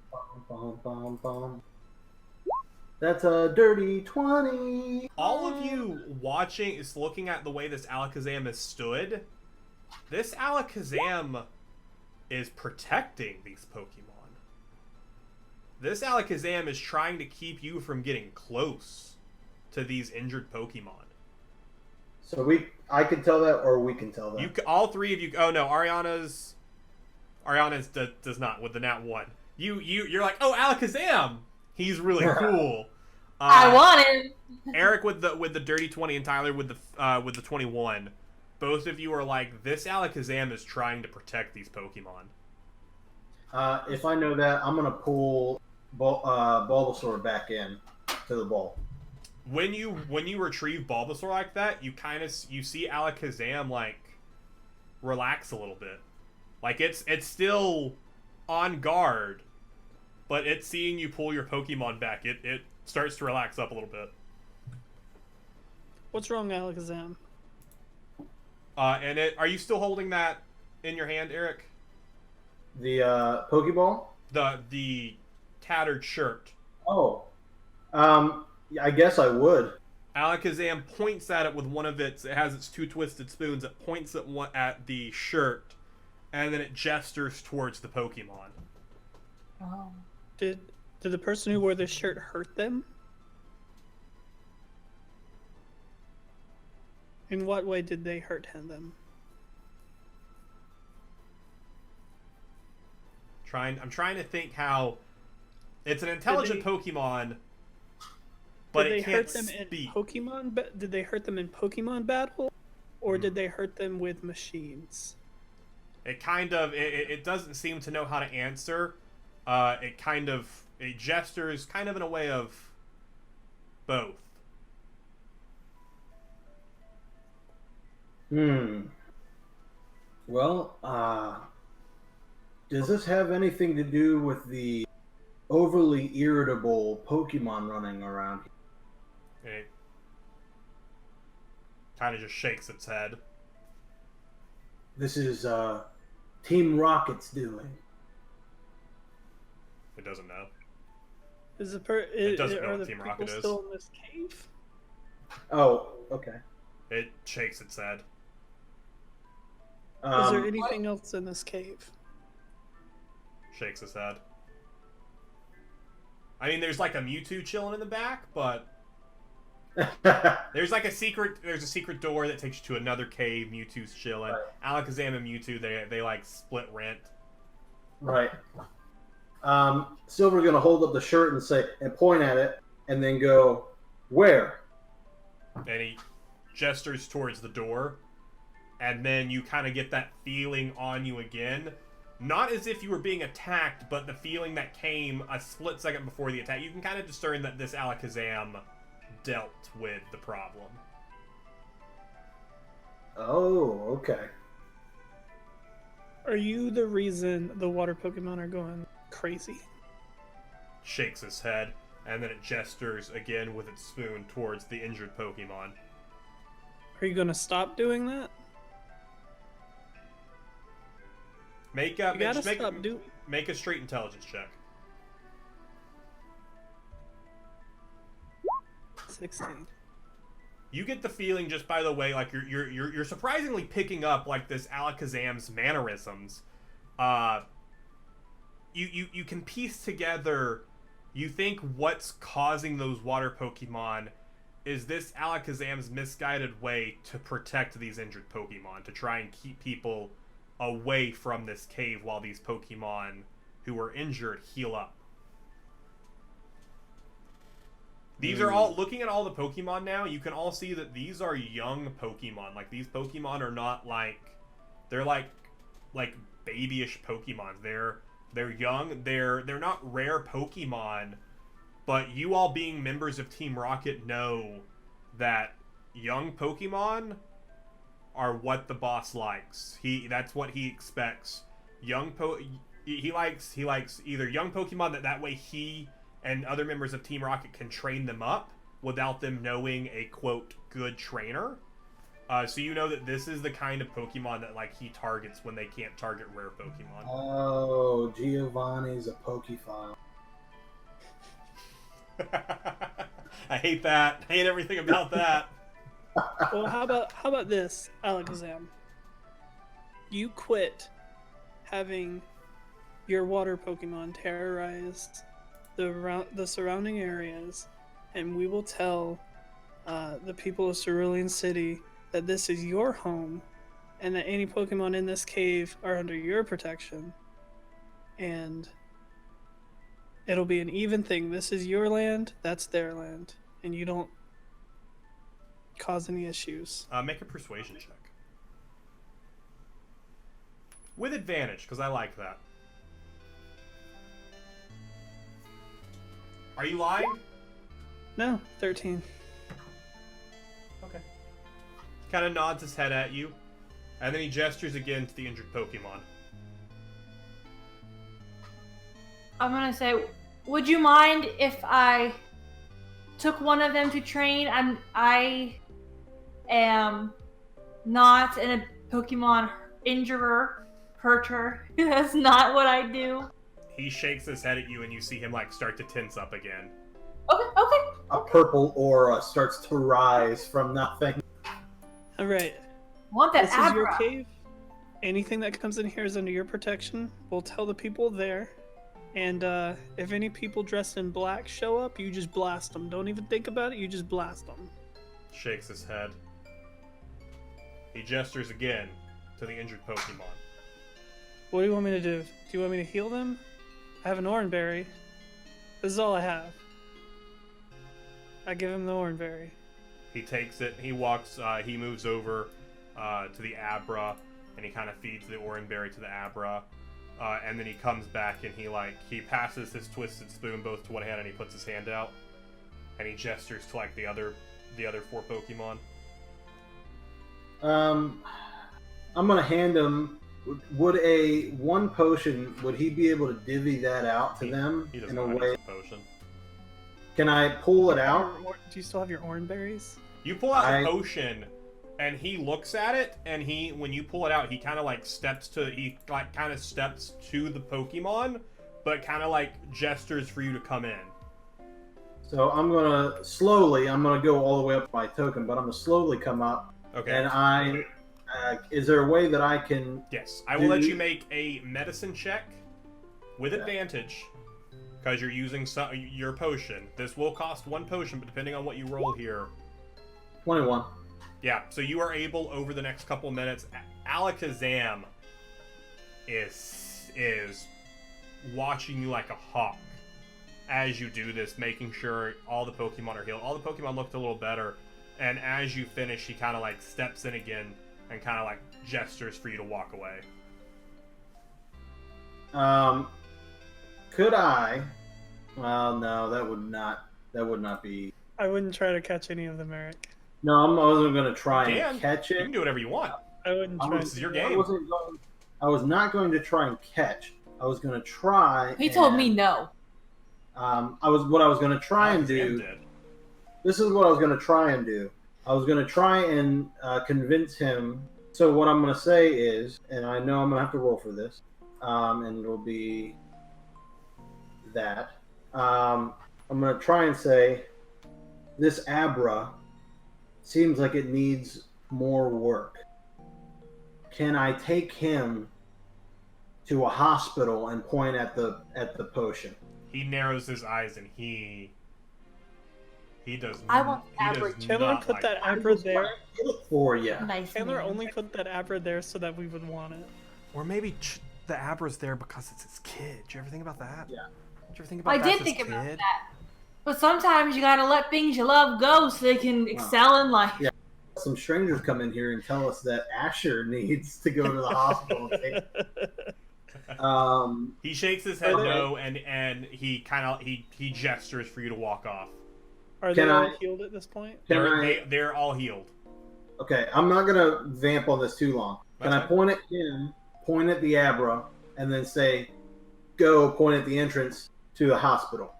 That's a dirty 20. All of you watching is looking at the way this Alakazam has stood. This Alakazam is protecting these Pokemon. This Alakazam is trying to keep you from getting close to these injured Pokemon. So I can tell that, or we can tell that. All three of you. Oh no, Ariana's does not with the nat 1. You're like, oh, Alakazam, he's really cool. I want him. Eric with the dirty 20 and Tyler with the 21. Both of you are like, this Alakazam is trying to protect these Pokemon. If I know that, I'm gonna pull Bulbasaur back in to the ball. When you retrieve Bulbasaur like that, you see Alakazam relax a little bit. It's still on guard, but it's seeing you pull your Pokemon back. It starts to relax up a little bit. What's wrong, Alakazam? Are you still holding that in your hand, Eric? The Pokeball? The tattered shirt. Oh. I guess I would. Alakazam points at it with one of it has its 2 twisted spoons. It points at the shirt, and then it gestures towards the Pokemon. Oh. Did the person who wore this shirt hurt them? In what way did they hurt them? I'm trying to think how It's an intelligent Pokemon, but it can't speak. Did they hurt them in Pokemon battle, or did they hurt them with machines? It it doesn't seem to know how to answer. It gestures kind of in a way of both. Well, does this have anything to do with the overly irritable Pokemon running around here? It kind of just shakes its head. This is Team Rocket's doing. It doesn't know. It doesn't know are what the Team people Rocket is. still in this cave? Oh, okay. It shakes its head. Is there anything else in this cave? Shakes his head. I mean, there's like a Mewtwo chilling in the back, but there's a secret door that takes you to another cave. Mewtwo's chilling. Right. Alakazam and Mewtwo, they like split rent. Right. Silver's gonna hold up the shirt and point at it, and then go, "Where?" And he gestures towards the door, and then you kind of get that feeling on you again. Not as if you were being attacked, but the feeling that came a split second before the attack. You can kind of discern that this Alakazam dealt with the problem. Oh, okay. Are you the reason the water Pokemon are going crazy? Shakes his head, and then it gestures again with its spoon towards the injured Pokemon. Are you going to stop doing that? Make a straight intelligence check. 16. You get the feeling just by the way, like you're surprisingly picking up like this Alakazam's mannerisms. You can piece together. You think what's causing those water Pokemon is this Alakazam's misguided way to protect these injured Pokemon, to try and keep people away from this cave while these Pokemon who are injured heal up. These are all, looking at all the Pokemon now, you can all see that these are young Pokemon. Like, these Pokemon are not like, they're like babyish Pokemon. They're young, they're not rare Pokemon, but you all being members of Team Rocket know that young Pokemon are what the boss likes. That's what he expects. He likes either young Pokemon that way he and other members of Team Rocket can train them up without them knowing a quote good trainer. So you know that this is the kind of Pokemon that like he targets when they can't target rare Pokemon. Oh, Giovanni's a Pokephile. I hate that. I hate everything about that. Well, how about this, Alakazam? You quit having your water Pokemon terrorize the surrounding areas, and we will tell the people of Cerulean City that this is your home, and that any Pokemon in this cave are under your protection, and it'll be an even thing. This is your land, that's their land, and you don't cause any issues. Make a persuasion check. With advantage, because I like that. Are you lying? No, 13. Okay. Kind of nods his head at you, and then he gestures again to the injured Pokemon. I'm gonna say, would you mind if I took one of them to train? I am not a Pokemon injurer, hurter. That's not what I do. He shakes his head at you, and you see him like start to tense up again. Okay. A purple aura starts to rise from nothing. All right. Want that This is your Abra. cave. Anything that comes in here is under your protection. We'll tell the people there. And if any people dressed in black show up, you just blast them. Don't even think about it. You just blast them. Shakes his head. He gestures again to the injured Pokemon. What do you want me to do? Do you want me to heal them? I have an Oranberry. This is all I have. I give him the oranberry. He takes it. He walks. He moves over to the Abra, and he kind of feeds the oranberry to the Abra, and then he comes back and he passes his twisted spoon both to one hand and he puts his hand out, and he gestures to like the other 4 Pokemon. I'm gonna hand him. Would a 1 potion? Would he be able to divvy that out to them He doesn't in a know how to way? use a potion. Can I pull it out? Do you still have your oranberries? You pull out the potion, and he looks at it, and when you pull it out, he kind of steps to the Pokemon, but kind of gestures for you to come in. So I'm gonna go all the way up my token, but I'm gonna slowly come up. Okay. And is there a way that I can? Yes, I will let you make a medicine check with advantage, because you're using your potion. This will cost 1 potion, but depending on what you roll here. 21. Yeah, so you are able over the next couple minutes. Alakazam is watching you like a hawk as you do this, making sure all the Pokemon are healed. All the Pokemon looked a little better, and as you finish, he kind of steps in again and kind of gestures for you to walk away. Could I? Well, no, that would not be. I wouldn't try to catch any of them, Eric. No, I wasn't going to try and catch it. You can do whatever you want. I wouldn't try. This is your game. I was not going to try and catch. I was going to try. He told me no. What I was going to try and do. This is what I was going to try and do. I was going to try and convince him. So what I'm going to say is, and I know I'm going to have to roll for this, and it'll be that. I'm going to try and say, this Abra seems like it needs more work. Can I take him to a hospital and point at the potion? He narrows his eyes and he does. I want Abra. Chandler put that Abra there. For you. Nice. Chandler only put that Abra there so that we would want it. Or maybe the Abra's there because it's his kid. Did you ever think about that? Yeah. Did you ever think about I that? did think about that. But sometimes you gotta let things you love go so they can excel in life. Yeah. Some strangers come in here and tell us that Asher needs to go to the hospital. He shakes his head no, and he gestures for you to walk off. Are they all healed at this point? They're all healed. Okay, I'm not gonna vamp on this too long. Can I point at him, point at the Abra, and then say, "Go point at the entrance to the hospital"?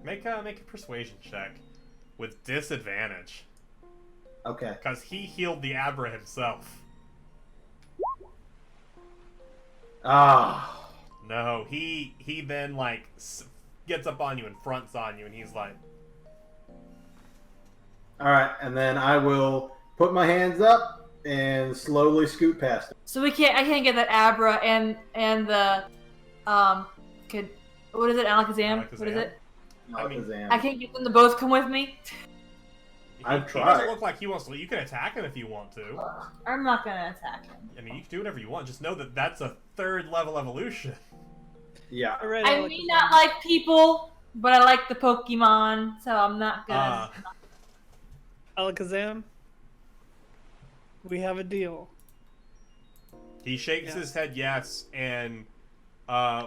Make a persuasion check with disadvantage. Okay. Because he healed the Abra himself. Ah. No, he then gets up on you and fronts on you, and he's like, all right, and then I will put my hands up and slowly scoot past him. So I can't get that Abra and the what is it, Alakazam? What is it? I can't get them to both come with me. I've tried. He doesn't look like he wants to. You can attack him if you want to. I'm not gonna attack him. I mean, you can do whatever you want. Just know that that's a 3rd level evolution. Yeah. I may not like people, but I like the Pokemon, so I'm not gonna. Alakazam, we have a deal. He shakes his head yes, and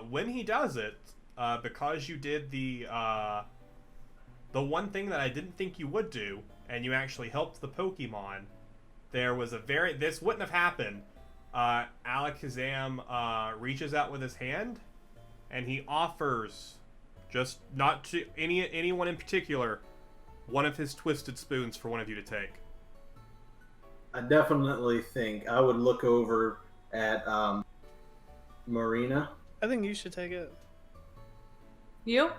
when he does it, because you did the one thing that I didn't think you would do, and you actually helped the Pokemon, there was this wouldn't have happened. Alakazam reaches out with his hand, and he offers, just not to anyone in particular, one of his twisted spoons for one of you to take. I definitely think I would look over at Marina. I think you should take it. You?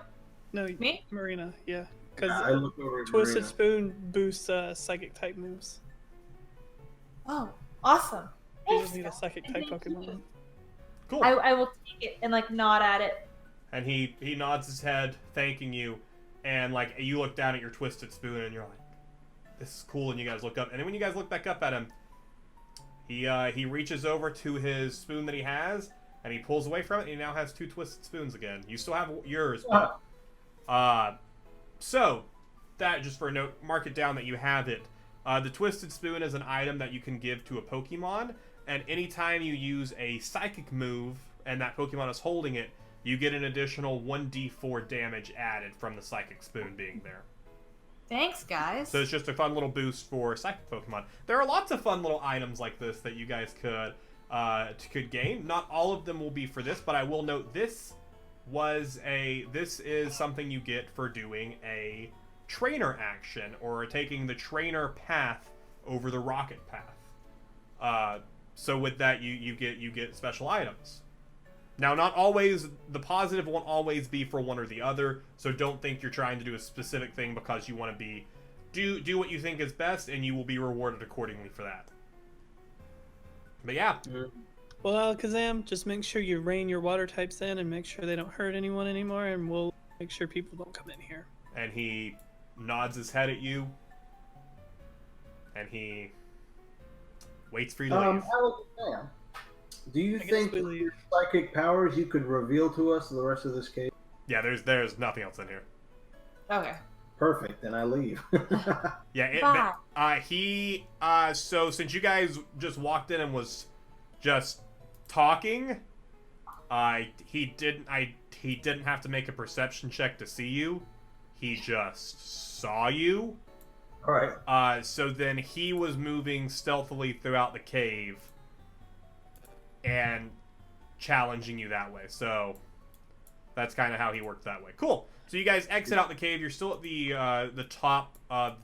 No, me? Marina, yeah. Because I look over at Twisted Marina. Spoon boosts psychic type moves. Oh, awesome. You just need a psychic type Pokemon. Cool. I will take it and nod at it. And he nods his head, thanking you, and you look down at your twisted spoon, and you're like, "This is cool." And you guys look up, and then when you guys look back up at him, he reaches over to his spoon that he has, and he pulls away from it, and he now has 2 twisted spoons again. You still have yours, but So, that, just for a note, mark it down that you have it. The Twisted Spoon is an item that you can give to a Pokemon, and anytime you use a Psychic move, and that Pokemon is holding it, you get an additional 1d4 damage added from the Psychic Spoon being there. Thanks, guys. So it's just a fun little boost for Psychic Pokemon. There are lots of fun little items like this that you guys could gain. Not all of them will be for this, but I will note this is something you get for doing a trainer action, or taking the trainer path over the rocket path. So with that, you get special items. Now, not always, the positive won't always be for one or the other, so don't think you're trying to do a specific thing because you want to do what you think is best, and you will be rewarded accordingly for that. But yeah. Well, Alakazam, just make sure you rein your water types in and make sure they don't hurt anyone anymore, and we'll make sure people don't come in here. And he nods his head at you, and he waits for you to leave. Alakazam, do you think with your psychic powers you could reveal to us the rest of this cave? Yeah, there's nothing else in here. Okay. Perfect, then I leave. Yeah, so since you guys just walked in and was just talking, he didn't have to make a perception check to see you. He just saw you. Alright. So then he was moving stealthily throughout the cave and challenging you that way. So that's kind of how he worked that way. Cool. So you guys exit out the cave. You're still at the top of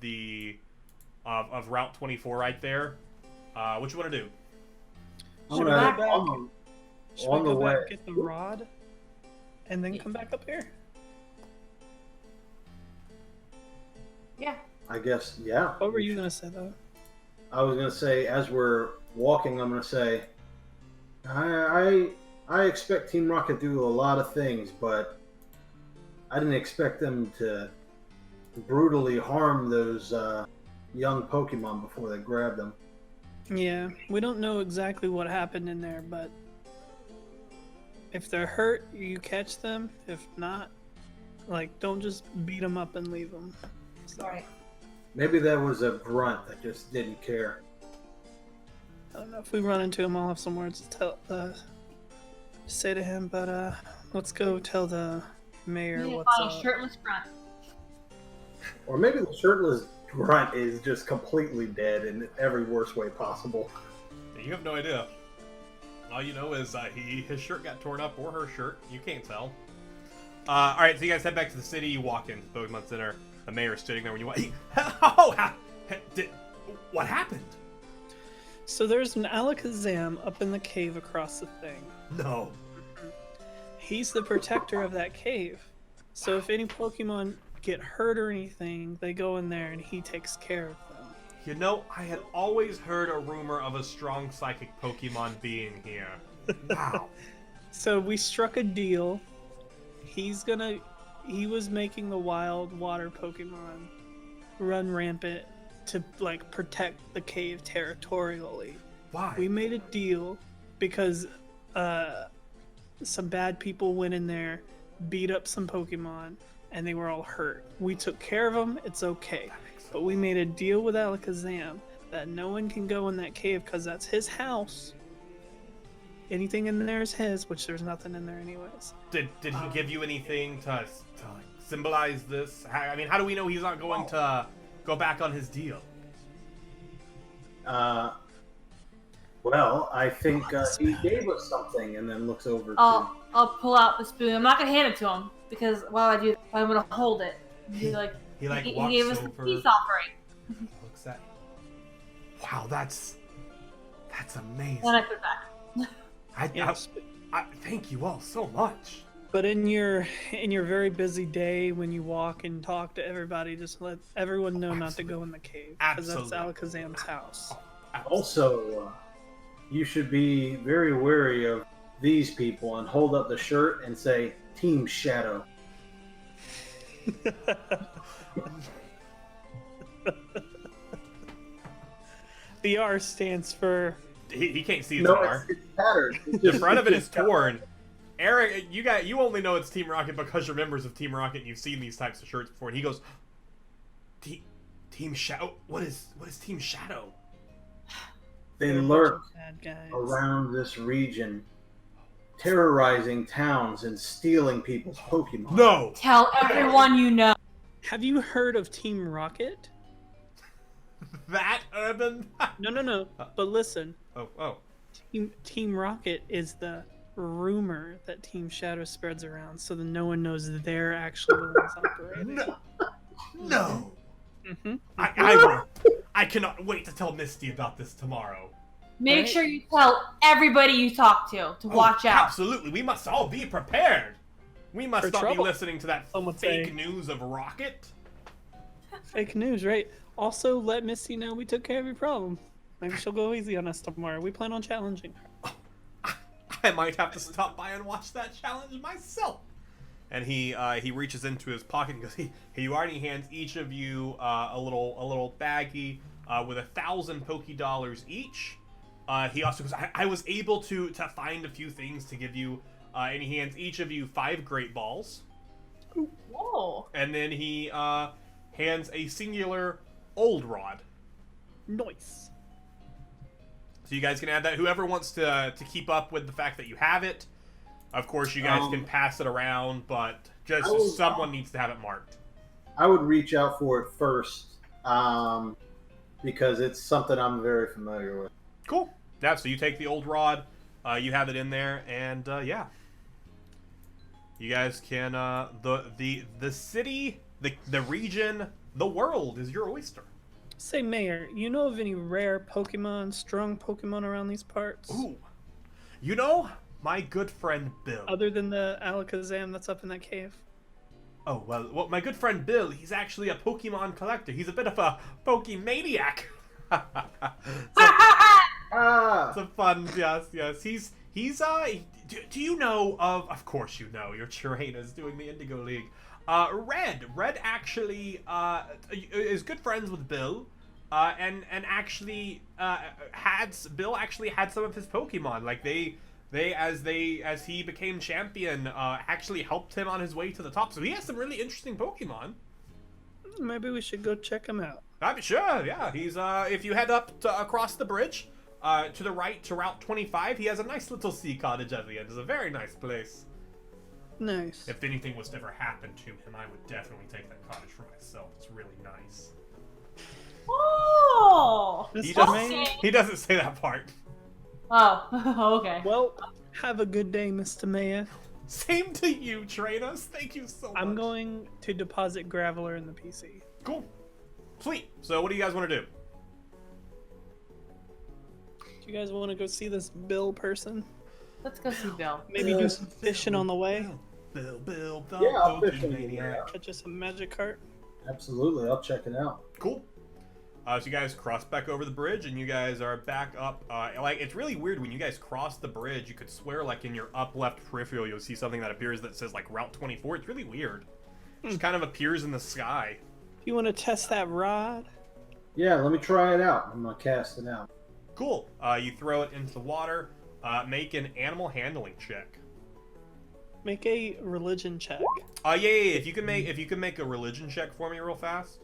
of Route 24 right there. What you want to do? Should we go back, get the rod, and then come back up here? Yeah. I guess, yeah. What were you going to say, though? I was going to say, as we're walking, I'm going to say, I expect Team Rocket to do a lot of things, but I didn't expect them to brutally harm those young Pokemon before they grabbed them. Yeah, we don't know exactly what happened in there, but if they're hurt, you catch them. If not, don't just beat them up and leave them. So, Right. Maybe that was a grunt that just didn't care. I don't know if we run into him. I'll have some words to say to him, but let's go tell the mayor what's up. Shirtless grunt. Or maybe the shirtless grunt is just completely dead in every worst way possible. You have no idea. All you know is his shirt got torn up, or her shirt. You can't tell. Alright, so you guys head back to the city. You walk into the Pokemon Center. The mayor's sitting there when you walk. What happened? So there's an Alakazam up in the cave across the thing. No. He's the protector of that cave. So if any Pokemon get hurt or anything, they go in there and he takes care of them. You know, I had always heard a rumor of a strong psychic Pokemon being here. Wow. So we struck a deal. He was making the wild water Pokemon run rampant to protect the cave territorially. Why? We made a deal because some bad people went in there, beat up some Pokemon, and they were all hurt. We took care of them, it's okay. But we made a deal with Alakazam that no one can go in that cave because that's his house. Anything in there is his, which there's nothing in there anyways. Did he give you anything to symbolize this? How do we know he's not going to go back on his deal? Well, I think he gave us something, and then looks over I'll pull out the spoon. I'm not gonna hand it to him because while I do, I'm gonna hold it. He walks gave us the peace offering. Looks at. Wow, that's amazing. And I put it back. I thank you all so much. But in your very busy day, when you walk and talk to everybody, just let everyone know not to go in the cave because that's Alakazam's house. Also, you should be very wary of these people and hold up the shirt and say Team Shadow. The R stands for... He can't see his No, R. it's patterned. The front of it is torn. Eric, you only know it's Team Rocket because you're members of Team Rocket and you've seen these types of shirts before. And he goes, Team Shadow? What is Team Shadow? They They're a lurk bunch of bad guys. around this region, terrorizing towns and stealing people's Pokemon. No! Tell everyone you know. Have you heard of Team Rocket? That urban? No. But listen, Oh. Team Rocket is the rumor that Team Shadow spreads around, so that no one knows they're actually the ones operating. No! Mm-hmm. I cannot wait to tell Misty about this tomorrow. Make Right. sure you tell everybody you talk to watch out. Absolutely, we must all be prepared. We must For not trouble, be listening to that some would fake say. news of Rocket. Fake news, right? Also, let Misty know we took care of your problem. Maybe she'll go easy on us tomorrow. We plan on challenging her. I might have to stop by and watch that challenge myself. And he reaches into his pocket and goes, he already hands each of you a little baggie with 1,000 Poké-Dollars each. He also goes, I was able to find a few things to give you, and he hands each of you 5 Great Balls. Whoa. And then he hands a singular Old Rod. Nice. So you guys can add that. Whoever wants to keep up with the fact that you have it, of course you guys can pass it around, but just someone needs to have it marked. I would reach out for it first, because it's something I'm very familiar with. Cool. Yeah, so you take the Old Rod, you have it in there, and yeah. You guys can, the city, the region, the world is your oyster. Say, Mayor, you know of any rare Pokemon, strong Pokemon around these parts? Ooh. You know, my good friend Bill. Other than the Alakazam that's up in that cave? Oh, well, my good friend Bill, he's actually a Pokemon collector. He's a bit of a Pokemaniac. It's a fun, yes. He's do you know of course you know, your Traina's doing the Indigo League. Red actually is good friends with Bill, and actually Bill actually had some of his Pokemon. Like as he became champion, actually helped him on his way to the top. So he has some really interesting Pokemon. Maybe we should go check him out. I'm sure, yeah. He's if you head up across the bridge, to the right to Route 25, he has a nice little sea cottage at the end. It's a very nice place. Nice. If anything was to ever happen to him, I would definitely take that cottage for myself. It's really nice. Oh. He Mr. doesn't, Mayor? he doesn't say that part. Oh. Okay. Well, have a good day, Mr. Mayor. Same to you, Trainers. Thank you so much. I'm going to deposit Graveler in the PC. Cool. Sweet. So what do you guys want to do? Do you guys want to go see this Bill person? Let's go see Bill. Maybe do some fishing on the way? Bill, the Yeah, I'll fish in the Pokemaniac. Catch us a magic cart? Absolutely, I'll check it out. Cool. So you guys cross back over the bridge, and you guys are back up. Like, it's really weird when you guys cross the bridge. You could swear, like, in your up left peripheral, you'll see something that appears that says, like, Route 24. It's really weird. It just kind of appears in the sky. You want to test that rod? Yeah, let me try it out. I'm gonna cast it out. Cool. You throw it into the water. Make an animal handling check. Make a religion check. Yeah. If you can make a religion check for me real fast.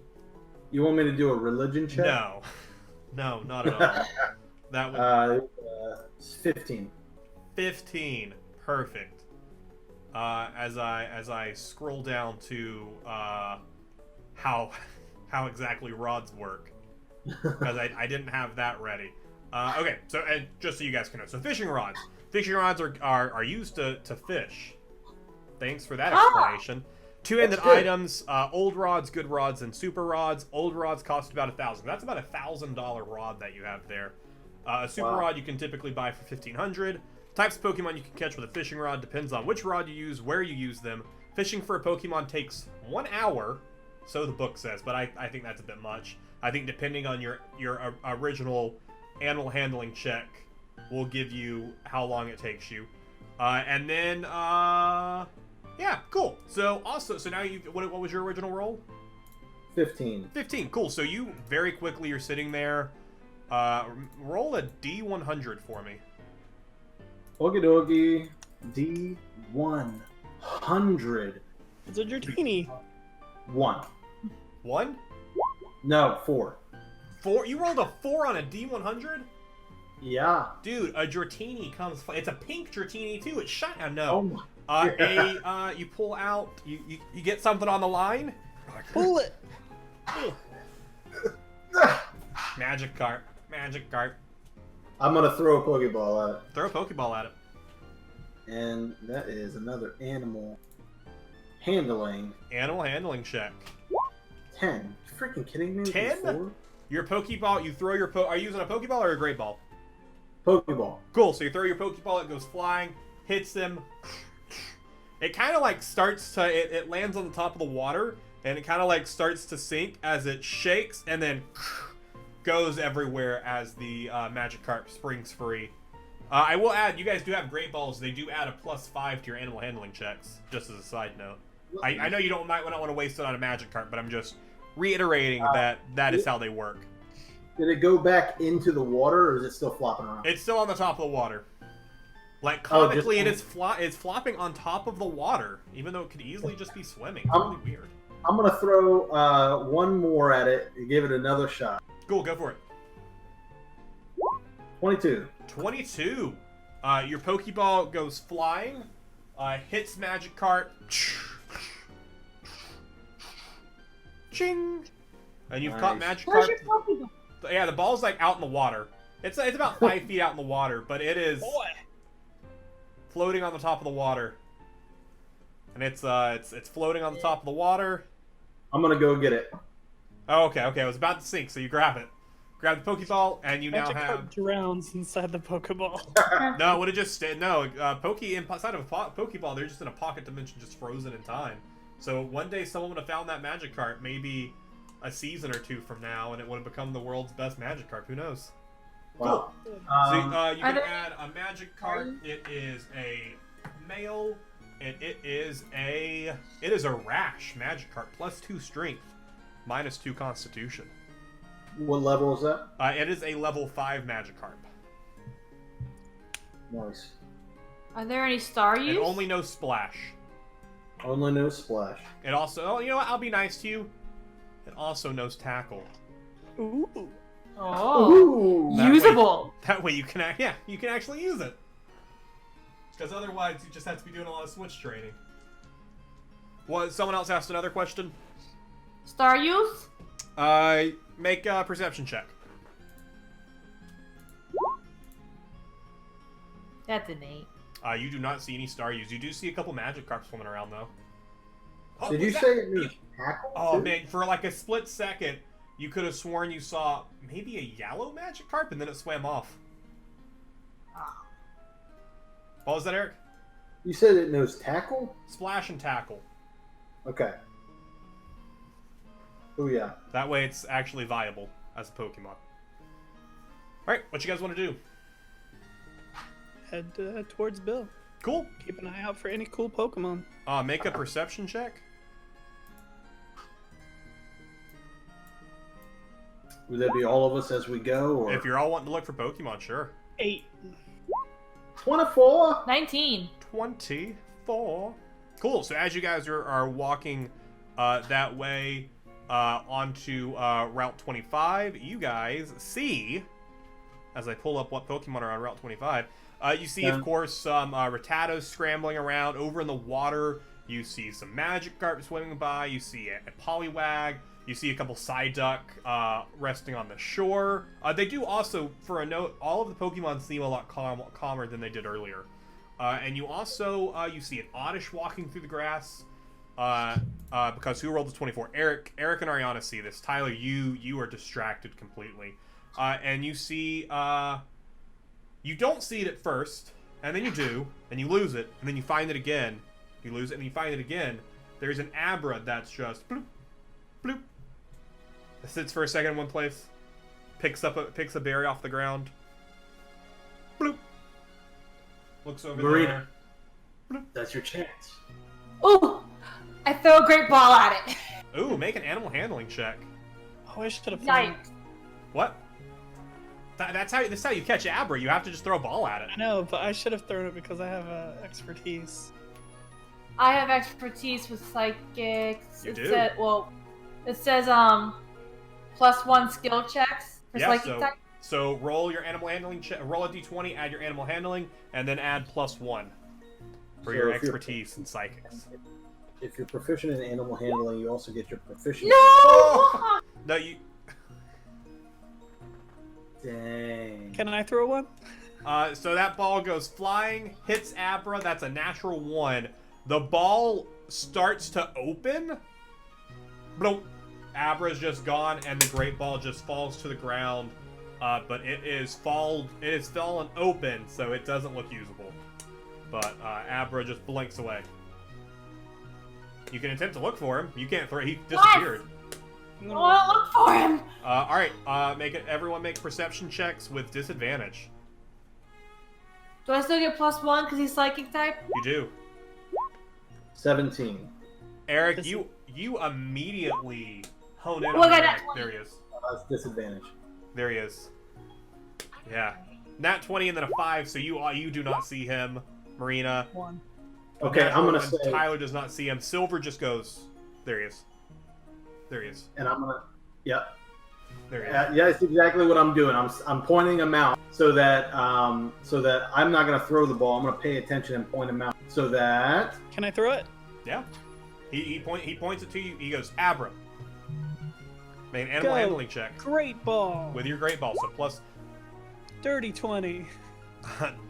You want me to do a religion check? No, not at all. That would. It's 15. 15. Perfect. As I scroll down to how exactly rods work, because I didn't have that ready. Okay, so and just so you guys can know, so fishing rods are used to fish. Thanks for that explanation. Two-handed items: old rods, good rods, and super rods. Old rods cost about 1,000. That's about $1,000 rod that you have there. A super rod you can typically buy for 1,500. Types of Pokemon you can catch with a fishing rod depends on which rod you use, where you use them. Fishing for a Pokemon takes 1 hour, so the book says, but I think that's a bit much. I think depending on your original animal handling check will give you how long it takes you. And then, yeah, cool. So now what was your original roll? 15. 15, cool. So you very quickly are sitting there. Roll a D100 for me. Okie dokie. D100. It's a Dratini. 1. 1? No, 4. 4? You rolled a 4 on a D100? Yeah. Dude, a Dratini comes. It's a pink Dratini too. It's shiny. Oh No. my. You pull out. You get something on the line. Pull it. Magic cart. Magic cart. I'm gonna throw a Pokeball at it. Throw a Pokeball at it. And that is another animal handling. Animal handling check. 10. You freaking kidding me? 10? 4? Your Pokeball. You throw your Are you using a Pokeball or a Great Ball? Pokeball. Cool. So you throw your Pokeball. It goes flying. Hits them. It kind of like starts to. It lands on the top of the water. And it kind of like starts to sink as it shakes and then goes everywhere as the Magikarp springs free. I will add, you guys do have Great Balls. They do add a +5 to your animal handling checks, just as a side note. I know you might not want to waste it on a Magikarp, but I'm just reiterating that is how they work. Did it go back into the water, or is it still flopping around? It's still on the top of the water. Like, comically, it's flopping on top of the water, even though it could easily just be swimming. It's really weird. I'm going to throw one more at it and give it another shot. Cool, go for it. 22. 22. Your Pokeball goes flying, hits Magikarp. Ching! And you've caught Nice. Where's Magikarp. your Pokeball? Yeah, the ball's like out in the water. It's about 5 feet out in the water, but it is Boy. floating on the top of the water. And it's floating on the top of the water. I'm going to go get it. Oh, okay. I was about to sink, so you grab it. Grab the Pokeball, and you now Magikarp have... drowns inside the Pokeball. No, it would have just stayed... No, inside of a Pokeball, they're just in a pocket dimension just frozen in time. So one day someone would have found that Magikarp, maybe a season or two from now, and it would have become the world's best Magikarp. Who knows? Wow. So you can there- add a Magikarp. It is a male, and it is a Rash Magikarp, +2 strength, -2 constitution. What level is that? It is a level 5 Magikarp. Nice. Are there any star It use? only knows Splash. Only no splash. It also, oh, you know what? I'll be nice to you. It also knows Tackle. Ooh. Oh, Ooh. That way- usable. That way you can, you can actually use it. Because otherwise, you just have to be doing a lot of Switch training. What? Someone else asked another question. Star use? Make a perception check. That's an 8. You do not see any star use. You do see a couple Magikarp swimming around though. Oh, Did was you that- say it knew tackle? Oh too? man, for like a split second, you could have sworn you saw maybe a yellow Magikarp and then it swam off. What was that, Eric? You said it knows tackle? Splash and Tackle. Okay. Oh yeah. That way it's actually viable as a Pokemon. Alright, what you guys want to do? Head towards Bill. Cool. Keep an eye out for any cool Pokemon. Make a perception check. Would that be all of us as we go? Or If you're all wanting to look for Pokemon, sure. 8. 24? 19. 24. Cool. So as you guys are walking that way onto Route 25, you guys see, as I pull up what Pokemon are on Route 25, you see, of course, some Rattatas scrambling around over in the water. You see some Magikarp swimming by. You see a Poliwag. You see a couple Psyduck resting on the shore. They do also, for a note, all of the Pokemon seem a lot calmer than they did earlier. And you also, you see an Oddish walking through the grass. Because who rolled the 24? Eric and Ariana see this. Tyler, you are distracted completely. And you see, you don't see it at first, and then you do, and you lose it, and then you find it again. You lose it, and you find it again. There's an Abra that's just bloop, bloop. It sits for a second in one place, picks a berry off the ground. Bloop. Looks over Marina. there. That's your chance. Ooh! I throw a great ball at it. Ooh, make an animal handling check. Oh, I should have. Yikes. What? This is how you catch Abra. You have to just throw a ball at it. I know, but I should have thrown it because I have expertise. I have expertise with psychics. You do? It says +1 skill checks for psychic type. So roll your animal handling check. Roll a d20, add your animal handling, and then add +1 for your expertise in psychics. If you're proficient in animal handling, you also get your proficiency. No! Oh! No, you. Dang. Can I throw one? So that ball goes flying, hits Abra. That's a natural 1. The ball starts to open. Bloop. Abra's just gone, and the great ball just falls to the ground. But it is fallen open, so it doesn't look usable. But Abra just blinks away. You can attempt to look for him. You can't throw. He disappeared. I want to look for him. All right. Everyone make perception checks with disadvantage. Do I still get +1 because he's psychic type? You do. 17. Eric, you immediately hone in Oh, on I the got neck. that 20. There he is. That's disadvantage. There he is. Yeah. Nat 20 and then a 5, so you do not see him, Marina. 1. Okay, I'm gonna say. Tyler does not see him. Silver just goes. There he is. There he is. And I'm gonna. Yeah. There he is. Yeah, that's exactly what I'm doing. I'm pointing him out so that I'm not gonna throw the ball. I'm gonna pay attention and point him out so that. Can I throw it? Yeah. He points it to you. He goes, Abra. Make an animal Go. handling check Great ball. with your great ball. So plus Dirty 20.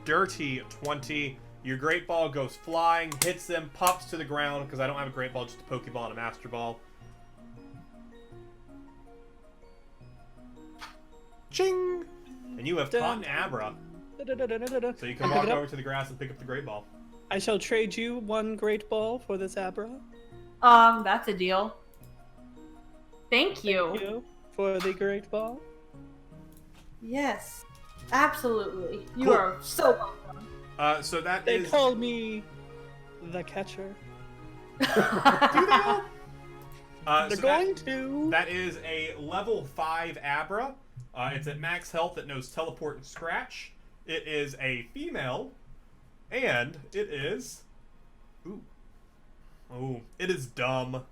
dirty 20. Your great ball goes flying, hits them, pops to the ground, because I don't have a great ball, just a Pokeball and a Master Ball. Ching! And you have caught an Abra, so you can walk over to the grass and pick up the great ball. I shall trade you 1 great ball for this Abra. That's a deal. Thank you. Thank you for the great ball. Yes, absolutely. You Cool. are so welcome. So that They is... call me the catcher. Do they all? They're So going to. That is a level 5 Abra. It's at max health. It knows teleport and scratch. It is a female, and it is... Ooh, it is dumb.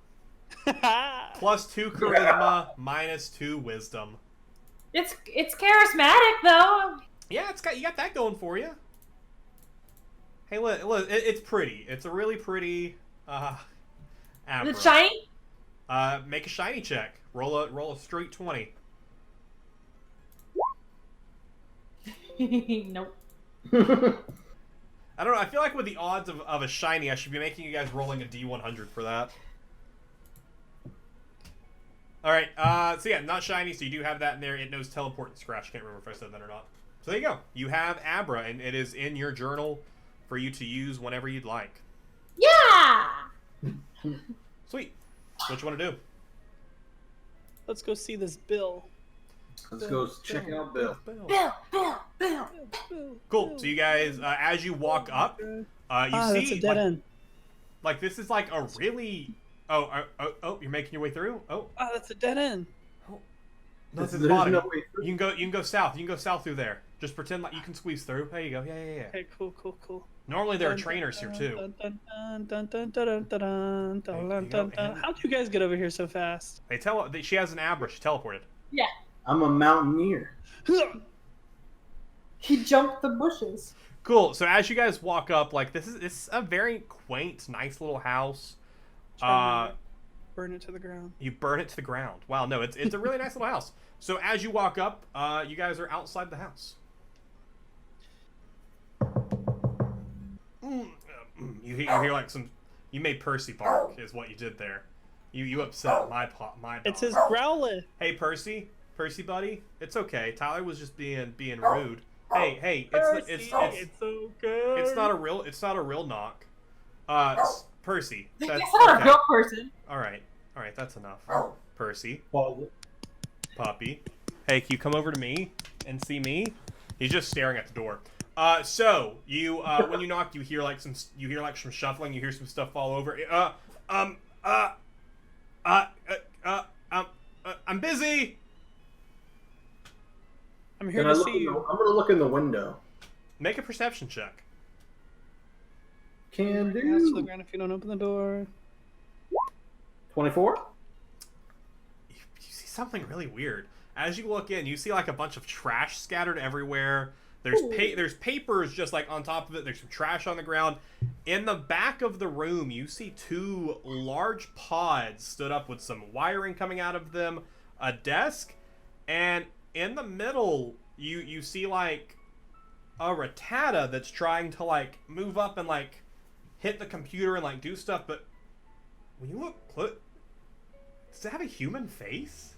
+2 charisma, -2 wisdom. It's charismatic though. Yeah, you got that going for you. Hey, look, it's pretty. It's a really pretty Abra. Is it shiny? Make a shiny check. Roll a straight 20. Nope. I don't know. I feel like with the odds of a shiny, I should be making you guys rolling a D100 for that. All right. So yeah, not shiny. So you do have that in there. It knows teleport and scratch. Can't remember if I said that or not. So there you go. You have Abra, and it is in your journal for you to use whenever you'd like. Yeah. Sweet. What you want to do? Let's go see this Bill. Let's go check out Bill. Bill. Cool. So you guys, as you walk up, you That's see a dead end. like this is like a really. Oh, you're making your way through. Oh, That's a dead end. no, it's at There's the bottom. no way through. You can go south. You can go south through there. Just pretend like you can squeeze through. There you go. Yeah. Okay, cool. Normally there are trainers here too. How'd you guys get over here so fast? She has an Abra. She teleported. Yeah. I'm a mountaineer. He jumped the bushes. Cool. So as you guys walk up, like it's a very quaint, nice little house. Burn it to the ground. You burn it to the ground. Wow, no, it's a really nice little house. So as you walk up, you guys are outside the house. You hear like some. You made Percy bark, is what you did there. You upset my dog. It's his growlithe. Hey Percy buddy, it's okay. Tyler was just being rude. Hey, it's okay. it's not a real knock. Percy, that's It's not okay. a real person. All right, that's enough. Percy, Well, puppy. Hey, can you come over to me and see me? He's just staring at the door. So you when you knock, you hear like some shuffling. You hear some stuff fall over. I'm busy. I'm here Can I to look see you. I'm gonna look in the window. Make a perception check. Can Pass to the do. ground if you don't open the door. 24. You see something really weird. As you look in, you see like a bunch of trash scattered everywhere. There's papers just like on top of it. There's some trash on the ground. In the back of the room, you see two large pods stood up with some wiring coming out of them, a desk, and in the middle, you see like a Rattata that's trying to like move up and like hit the computer and like do stuff, but when you look, does it have a human face?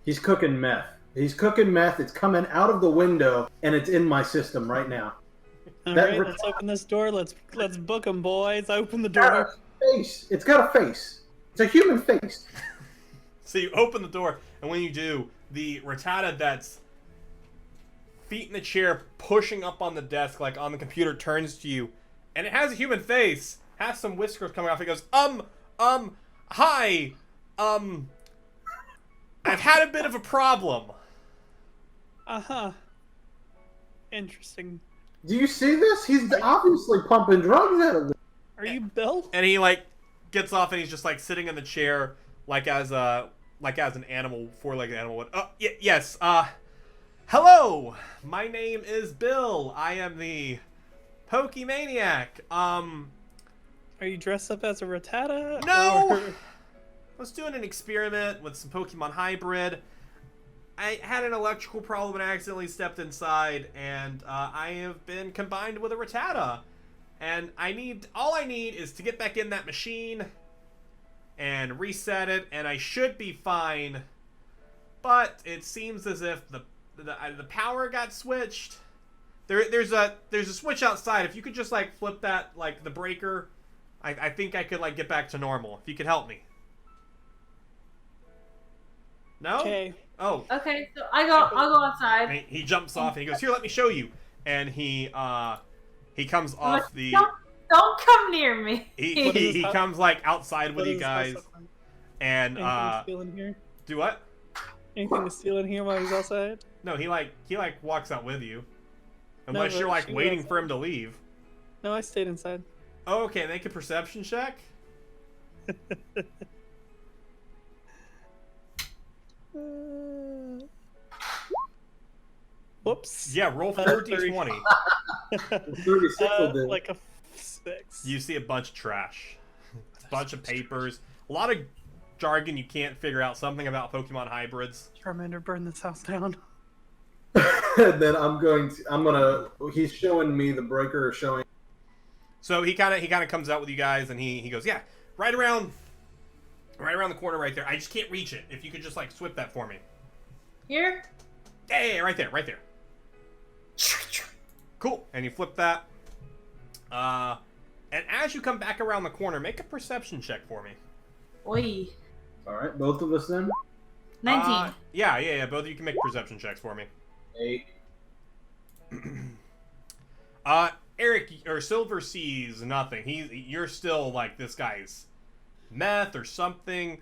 He's cooking meth. He's cooking meth. It's coming out of the window, and it's in my system right now. All That right, Rat- let's open this door. Let's book them, boys. Open the It's got door. a face. It's got a face. It's a human face. So you open the door, and when you do, the Rattata that's feet in the chair, pushing up on the desk, like on the computer, turns to you, and it has a human face, has some whiskers coming off. It goes, hi, I've had a bit of a problem. Uh-huh. Interesting. Do you see this? He's obviously pumping drugs out of this. Are you Bill? And he like gets off, and he's just like sitting in the chair, like as an animal, four-legged animal would. Yes. Hello. My name is Bill. I am the PokeManiac. Are you dressed up as a Rattata? No! Or- I was doing an experiment with some Pokemon Hybrid. I had an electrical problem and accidentally stepped inside, and I have been combined with a Rattata. And all I need is to get back in that machine and reset it, and I should be fine. But it seems as if the power got switched. There's a switch outside. If you could just like flip that, like the breaker, I think I could like get back to normal. If you could help me. No? Okay. Oh. Okay, so I'll go outside. And he jumps off and he goes, "Here, let me show you." And he comes off the. Don't come near me. He comes like outside with What you is guys, this house? and Anything to steal in here? do what? Anything to steal in here while he's outside? No, he walks out with you, No, unless but you're like she waiting was- for him to leave. No, I stayed inside. Oh, okay, make a perception check. Whoops. Yeah, roll 4d20. 36 will do. Like a 6. You see a bunch of trash, a bunch of papers, a lot of jargon you can't figure out. Something about Pokemon hybrids. Charmander, burn this house down. Then he's showing me the breaker, showing. So he kind of comes out with you guys, and he goes, "Yeah, right around the corner, right there. I just can't reach it. If you could just like swip that for me." Here? Yeah, right there, right there. Cool. And you flip that. And as you come back around the corner, make a perception check for me. Oi. Alright, both of us then? 19. Yeah. Both of you can make perception checks for me. 8. Eric or Silver sees nothing. You're still like, this guy's meth or something.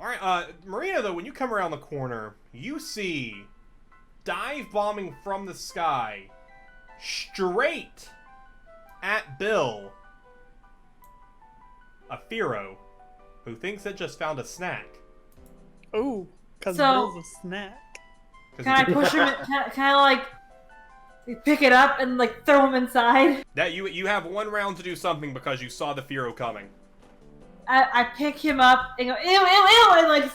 All right, Marina, though, when you come around the corner, you see dive bombing from the sky straight at Bill, a Firo who thinks it just found a snack. Oh, because So- Bill's a snack. Can I push him? Can I like pick it up and like throw him inside? That you have one round to do something because you saw the Firo coming. I pick him up and go ew ew ew and like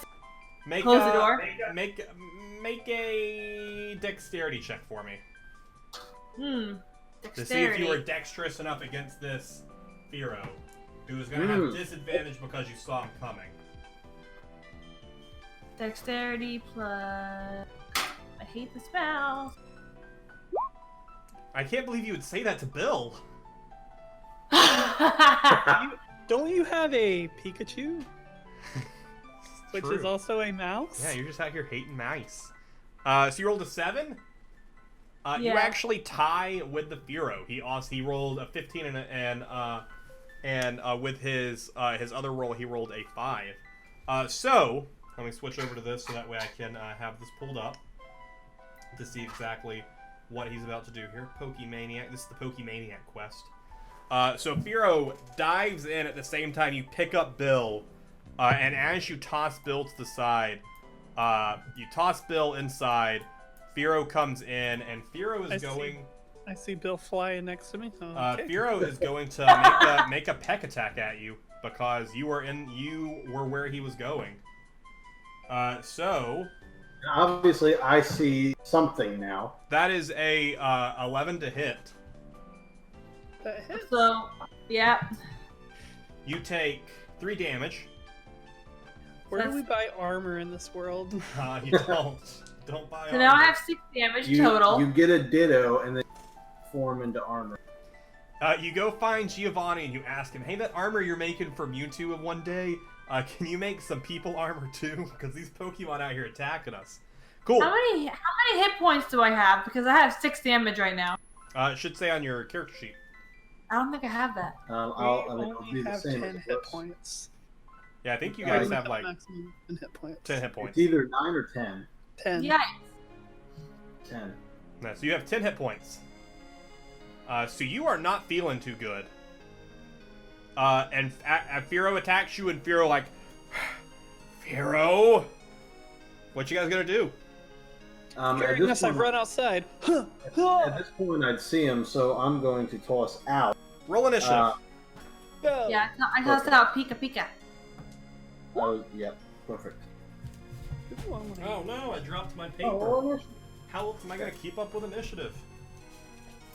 Make Close the door. Make a dexterity check for me to see if you were dexterity. dexterous enough against this Firo, who is going to have disadvantage because you saw him coming. Dexterity plus. I hate the spell. I can't believe you would say that to Bill. Don't you have a Pikachu? Which True. is also a mouse? Yeah, you're just out here hating mice. So you rolled a 7. You Yeah. actually tie with the Firo. He rolled a 15 and with his other roll he rolled a 5. So let me switch over to this so that way I can have this pulled up. to see exactly what he's about to do here. PokeManiac. This is the PokeManiac quest. So Firo dives in at the same time you pick up Bill, and as you toss Bill to the side, you toss Bill inside. Firo comes in, and Firo is I see Bill flying next to me. Oh, okay. Firo is going to make a peck attack at you because you were where he was going. So obviously, I see something now. that is a 11 to hit. That hit. So, yeah. You take 3 damage. Where do we buy armor in this world? You don't buy. So now I armor. have 6 damage total. You get a Ditto and then form into armor. You go find Giovanni and you ask him, "Hey, that armor you're making for Mewtwo in one day, can you make some people armor too? Because these Pokemon out here attacking us." Cool. How many hit points do I have? Because I have 6 damage right now. It should say on your character sheet. I don't think I have that. I'll only do the have same. 10 hit points. Yeah, I think you guys We have like maximum 10 hit points. 10 hit points. It's either 9 or 10. 10. Yeah. 10. No, so you have 10 hit points. So you are not feeling too good. And Firo attacks you, and Firo like, Firo, what you guys gonna do? At this I've point, run outside. at this point, I'd see him, so I'm going to toss out. Roll initiative. Go. Yeah, I tossed out Pika Pika. Oh, yep, perfect. Oh no, I dropped my paper. Oh, How am I gonna keep up with initiative?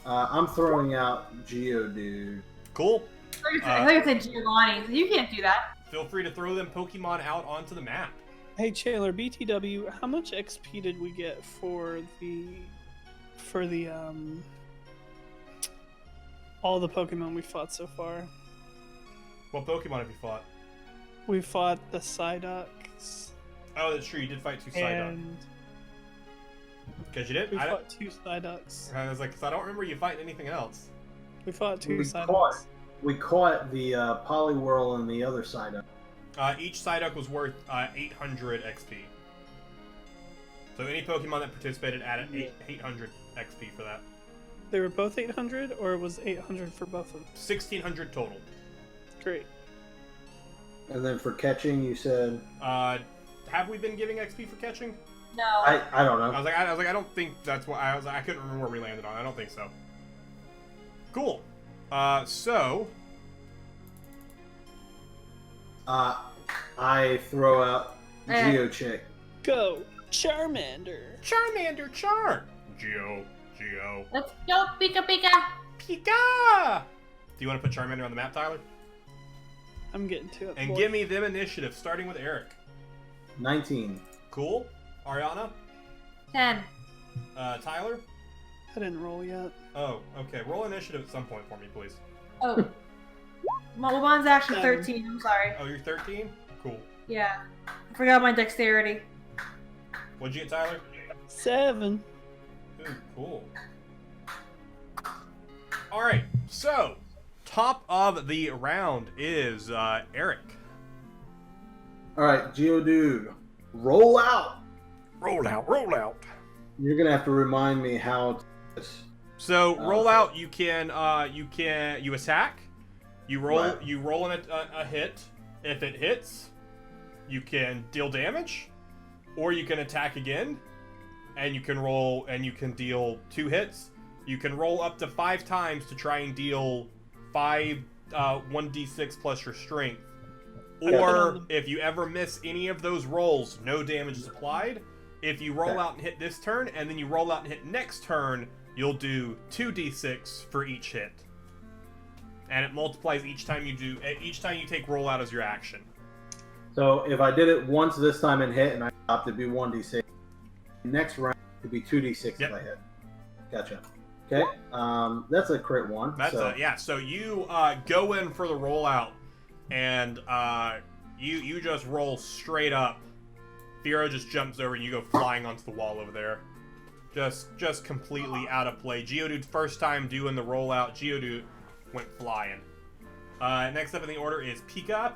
I'm throwing out Geodude. Cool. I think I said Giovanni, so you can't do that. Feel free to throw them Pokemon out onto the map. Hey Chandler, BTW, how much XP did we get for the all the Pokemon we fought so far? What Pokemon have you fought? We fought the Psyducks. Oh, that's true. You did fight 2 Psyduck. And Because you did? we fought 2 Psyducks. I was like, 'cause I don't remember you fighting anything else. We fought 2 We Psyducks. We caught the Poliwhirl on the other side of it. Each Psyduck was worth 800 XP. So any Pokemon that participated added 800 XP for that. They were both 800, or it was 800 for both of them? 1600 total. Great. And then for catching, you said... Have we been giving XP for catching? No. I don't know. I was like, I don't think that's what I couldn't remember where we landed on. I don't think so. Cool. So. I throw out Geochick. Go! Charmander! Charmander, Char! Geo. Let's go Pika Pika. Pika! Do you want to put Charmander on the map, Tyler? I'm getting to it. And boy. give me them initiative, starting with Eric. 19. Cool. Ariana? 10. Tyler? I didn't roll yet. Oh, okay. Roll initiative at some point for me, please. Oh. Mine's actually 7. 13. I'm sorry. Oh, you're 13? Cool. Yeah. I forgot my dexterity. What'd you get, Tyler? 7. Ooh, cool. Alright, so, top of the round is Eric. Alright, Geodude, roll out! Roll out. You're gonna have to remind me how to... So, roll out, you attack, you roll a hit. If it hits, you can deal damage, or you can attack again, and you can roll, and you can deal 2 hits. You can roll up to 5 times to try and deal 1d6 plus your strength. Or, if you ever miss any of those rolls, no damage is applied. If you roll out and hit this turn, and then you roll out and hit next turn, you'll do 2d6 for each hit. And it multiplies each time you take roll out as your action. So if I did it once this time and hit, and I stopped, it'd be 1d6. Next round, it'd be 2d6 if I hit. Gotcha. Okay, that's a crit one. So you go in for the rollout, and you just roll straight up. Firo just jumps over, and you go flying onto the wall over there. Just completely out of play. Geodude, first time doing the rollout, Geodude went flying. Next up in the order is Pika.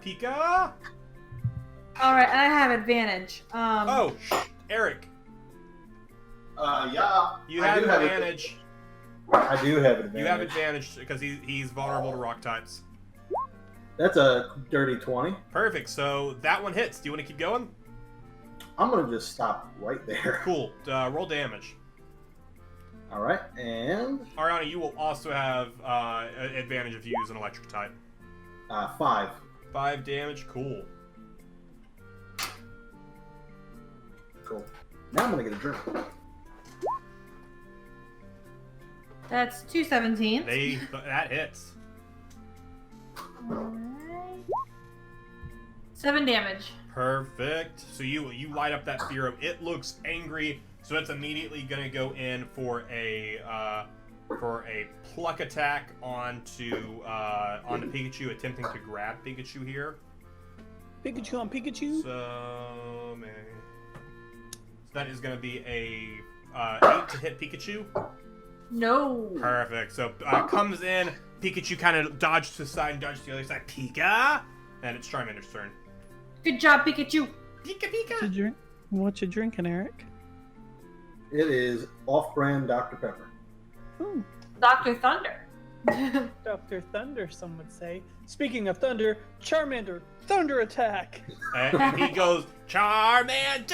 Alright, and I have advantage. Eric. Yeah. You I have do have advantage. I do have advantage. You have advantage because he's vulnerable to rock types. That's a dirty 20. Perfect. So that one hits. Do you want to keep going? I'm gonna just stop right there. Cool. Roll damage. All right, and Ariana, you will also have advantage if you use an electric type. 5. 5 damage. Cool. Cool. Now I'm gonna get a drink. That's 217. That hits. Alright. 7 damage. Perfect. So you light up that Fearow. It looks angry, so it's immediately gonna go in for a pluck attack onto Pikachu, attempting to grab Pikachu here. Pikachu on Pikachu. So that is gonna be a 8 to hit Pikachu. No. Perfect. So comes in. Pikachu kind of dodges to the side and dodges to the other side. Pika! And it's Charmander's turn. Good job, Pikachu. Pika! What you drinking, Eric? It is off-brand Dr. Pepper. Ooh, Dr. Thunder. Dr. Thunder, some would say. Speaking of thunder, Charmander, thunder attack! And he goes, Charmander!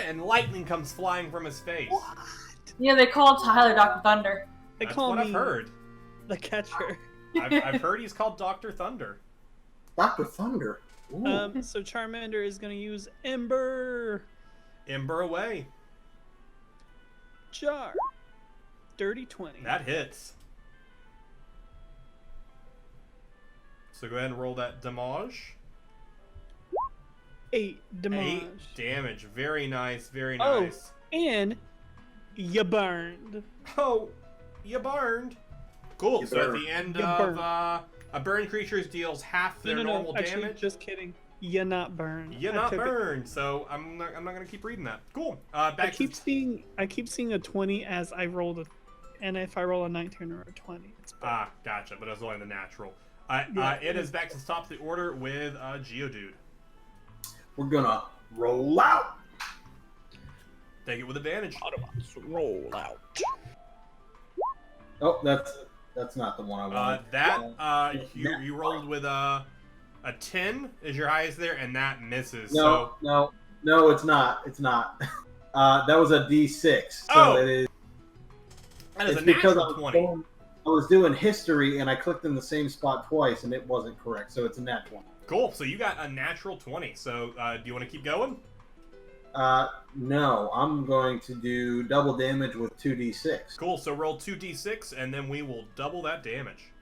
And lightning comes flying from his face. What? Yeah, they call Tyler Dr. Thunder. They That's call what me I've heard. the catcher. I've heard he's called Dr. Thunder. Dr. Thunder. Ooh. So Charmander is going to use Ember. Ember away. Jar. Dirty 20. That hits. So go ahead and roll that damage. 8 damage. 8 damage. Very nice. Very Oh. nice. And you burned. Oh, you burned. Cool. You So at burned. the end You of burned. a burn creature deals half their normal Actually, damage. just kidding. You're not burned. You're I not took it. burned. So I'm not gonna keep reading that. Cool. I Back keep to seeing a 20 as I rolled and if I roll a 19 or a 20, it's bad. gotcha. But it was only the natural. Yeah. It is back to the top of the order with Geodude. We're gonna roll out. Take it with advantage. Autobots roll out. Oh, that's not the one I wanted. You rolled with a 10 is your highest there, and that misses. No, it's not. It's not. That was a D6. So Oh! it is. That is It's a because natural 20. I was doing history and I clicked in the same spot twice and it wasn't correct. So it's a nat 20. Cool. So you got a natural 20. So do you want to keep going? No, I'm going to do double damage with 2d6. Cool. So roll 2d6, and then we will double that damage.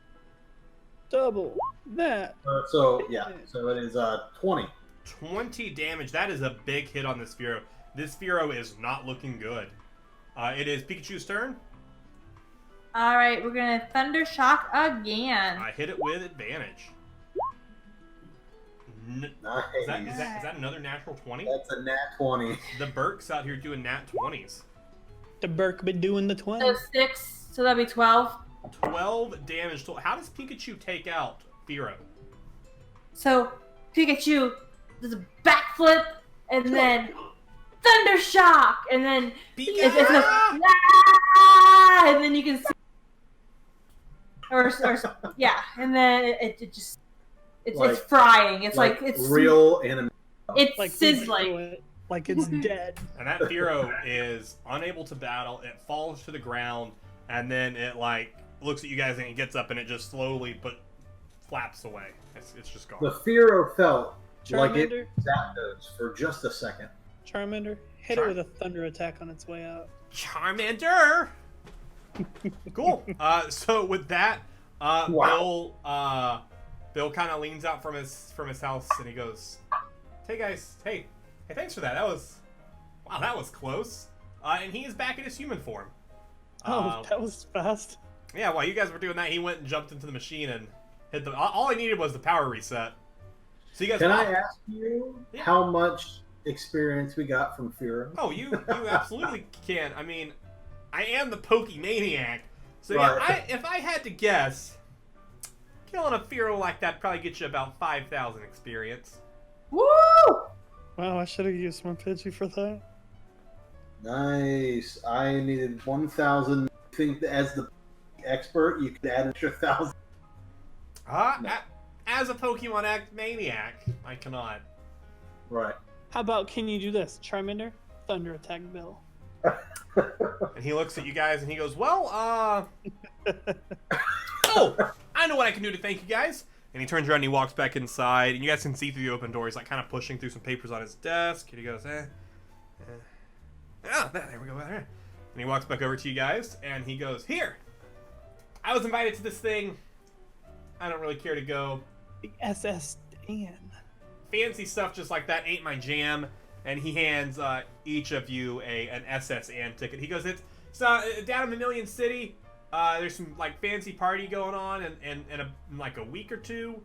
Double that. So it is 20. 20 damage. That is a big hit on this Fearow. This Fearow is not looking good. It is Pikachu's turn. Alright, we're gonna Thunder Shock again. I hit it with advantage. Nice. Is that another natural 20? That's a nat 20. The Burks out here doing nat 20s. The Burke been doing the 20. So 6, so that'd be 12. 12 damage total. How does Pikachu take out Fearow? So Pikachu does a backflip and then Thunder Shock and then it's a, and then you can see or yeah, and then it just it's frying. It's like it's real anime. it's Like sizzling. it, like it's dead. And that Fearow is unable to battle. It falls to the ground, and then it like looks at you guys and it gets up and it just slowly but flaps away. It's just gone. The Fearow felt like it Charmander, zapped those for just a second. Charmander, hit it with a thunder attack on its way out. Charmander. Cool. So with that, Wow. Bill kind of leans out from his house and he goes, "Hey guys, hey, thanks for that. That was close." And he is back in his human form. That was fast. Yeah, while you guys were doing that, he went and jumped into the machine and hit the. All he needed was the power reset. So you guys. Can I ask you Yeah. how much experience we got from Fearow? Oh, you absolutely can. I mean, I am the PokeManiac, so Right. yeah. If I had to guess, killing a Fearow like that probably gets you about 5,000 experience. Woo! Wow, I should have used my Pidgey for that. Nice. I needed 1,000. I think as the expert, you could add an extra 1,000. No. As a Pokemon maniac, I cannot. Right. How about, can you do this? Charmander, Thunder Attack Bill. And he looks at you guys and he goes, well, oh, I know what I can do to thank you guys. And he turns around and he walks back inside, and you guys can see through the open door. He's like kind of pushing through some papers on his desk. And he goes, there we go. And he walks back over to you guys, and he goes, here, I was invited to this thing. I don't really care to go. The SS Dan. Fancy stuff just like that ain't my jam. And he hands each of you an SS Ann ticket. He goes, it's down in Cerulean City. There's some like fancy party going on in like a week or two.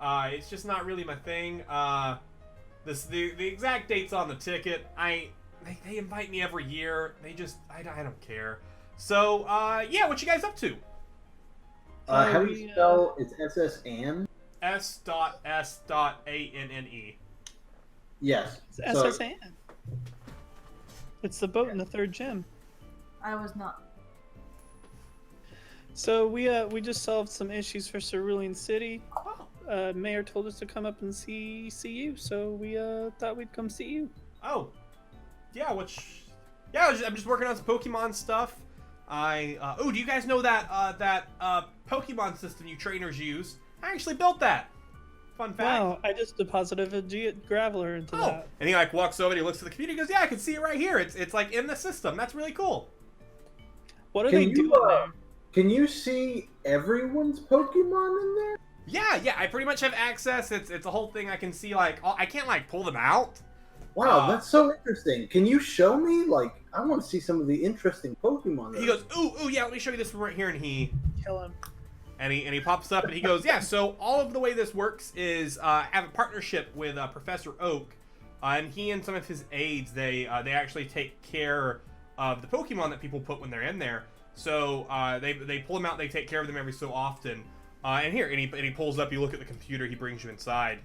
It's just not really my thing. The exact date's on the ticket. They invite me every year. I don't care. So yeah, what you guys up to? How do you spell? It's SS Ann. S.S.A.N.N.E. Yes. It's SS Ann. It's the boat in the third gym. I was not. So we just solved some issues for Cerulean City. Mayor told us to come up and see you, so we thought we'd come see you. Oh, yeah. I'm just working on some Pokemon stuff. Do you guys know that Pokemon system you trainers use? I actually built that. Fun fact. Wow, I just deposited a Graveler into that. And he like walks over and he looks at the computer. He goes, "Yeah, I can see it right here. It's like in the system. That's really cool." What are they doing there? Can you see everyone's Pokemon in there? Yeah. I pretty much have access. It's a whole thing. I can see like I can't like pull them out. Wow, that's so interesting. Can you show me? Like, I want to see some of the interesting Pokemon. He goes, ooh, yeah. Let me show you this one right here. And he Kill him. And he pops up and he goes, yeah, so all of the way this works is I have a partnership with Professor Oak, and he and some of his aides, they actually take care of the Pokemon that people put when they're in there. So they pull them out, they take care of them every so often. And he pulls up, you look at the computer, he brings you inside.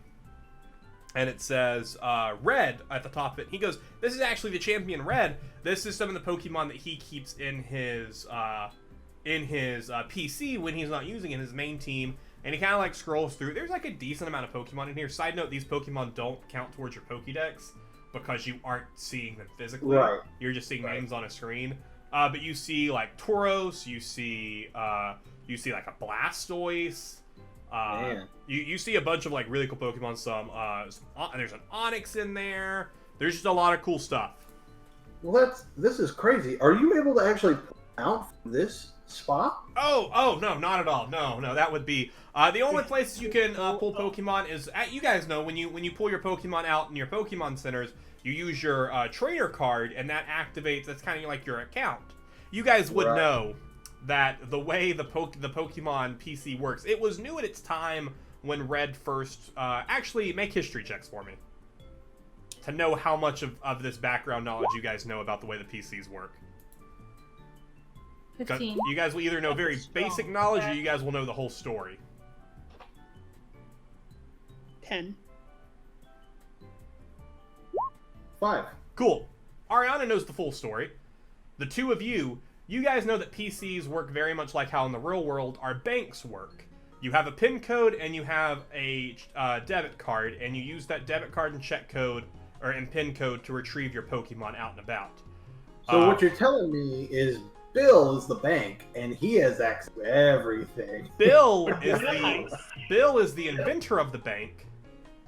And it says Red at the top of it. He goes, this is actually the champion Red. This is some of the Pokemon that he keeps in his PC when he's not using it in his main team, and he kind of like scrolls through. There's like a decent amount of Pokemon in here. Side note, these Pokemon don't count towards your Pokédex because you aren't seeing them physically. Right. You're just seeing names on a screen. But you see like Tauros, you see like a Blastoise. You see a bunch of like really cool Pokemon. There's an Onix in there. There's just a lot of cool stuff. Well, this is crazy. Are you able to actually pull out from this spot? Oh no, not at all. No, that would be the only places you can pull Pokemon is you guys know when you pull your Pokemon out in your Pokemon centers, you use your trainer card, and that activates. That's kind of like your account. You guys would know that the way the Pokemon PC works. It was new at its time when Red first actually make history checks for me to know how much of this background knowledge you guys know about the way the PCs work. 15. You guys will either know very basic knowledge, or you guys will know the whole story. 10. 5. Cool. Ariana knows the full story. The two of you guys know that PCs work very much like how in the real world our banks work. You have a PIN code and you have a debit card, and you use that debit card and check code and PIN code to retrieve your Pokemon out and about. So what you're telling me is Bill is the bank, and he has access to everything. Bill is the inventor of the bank.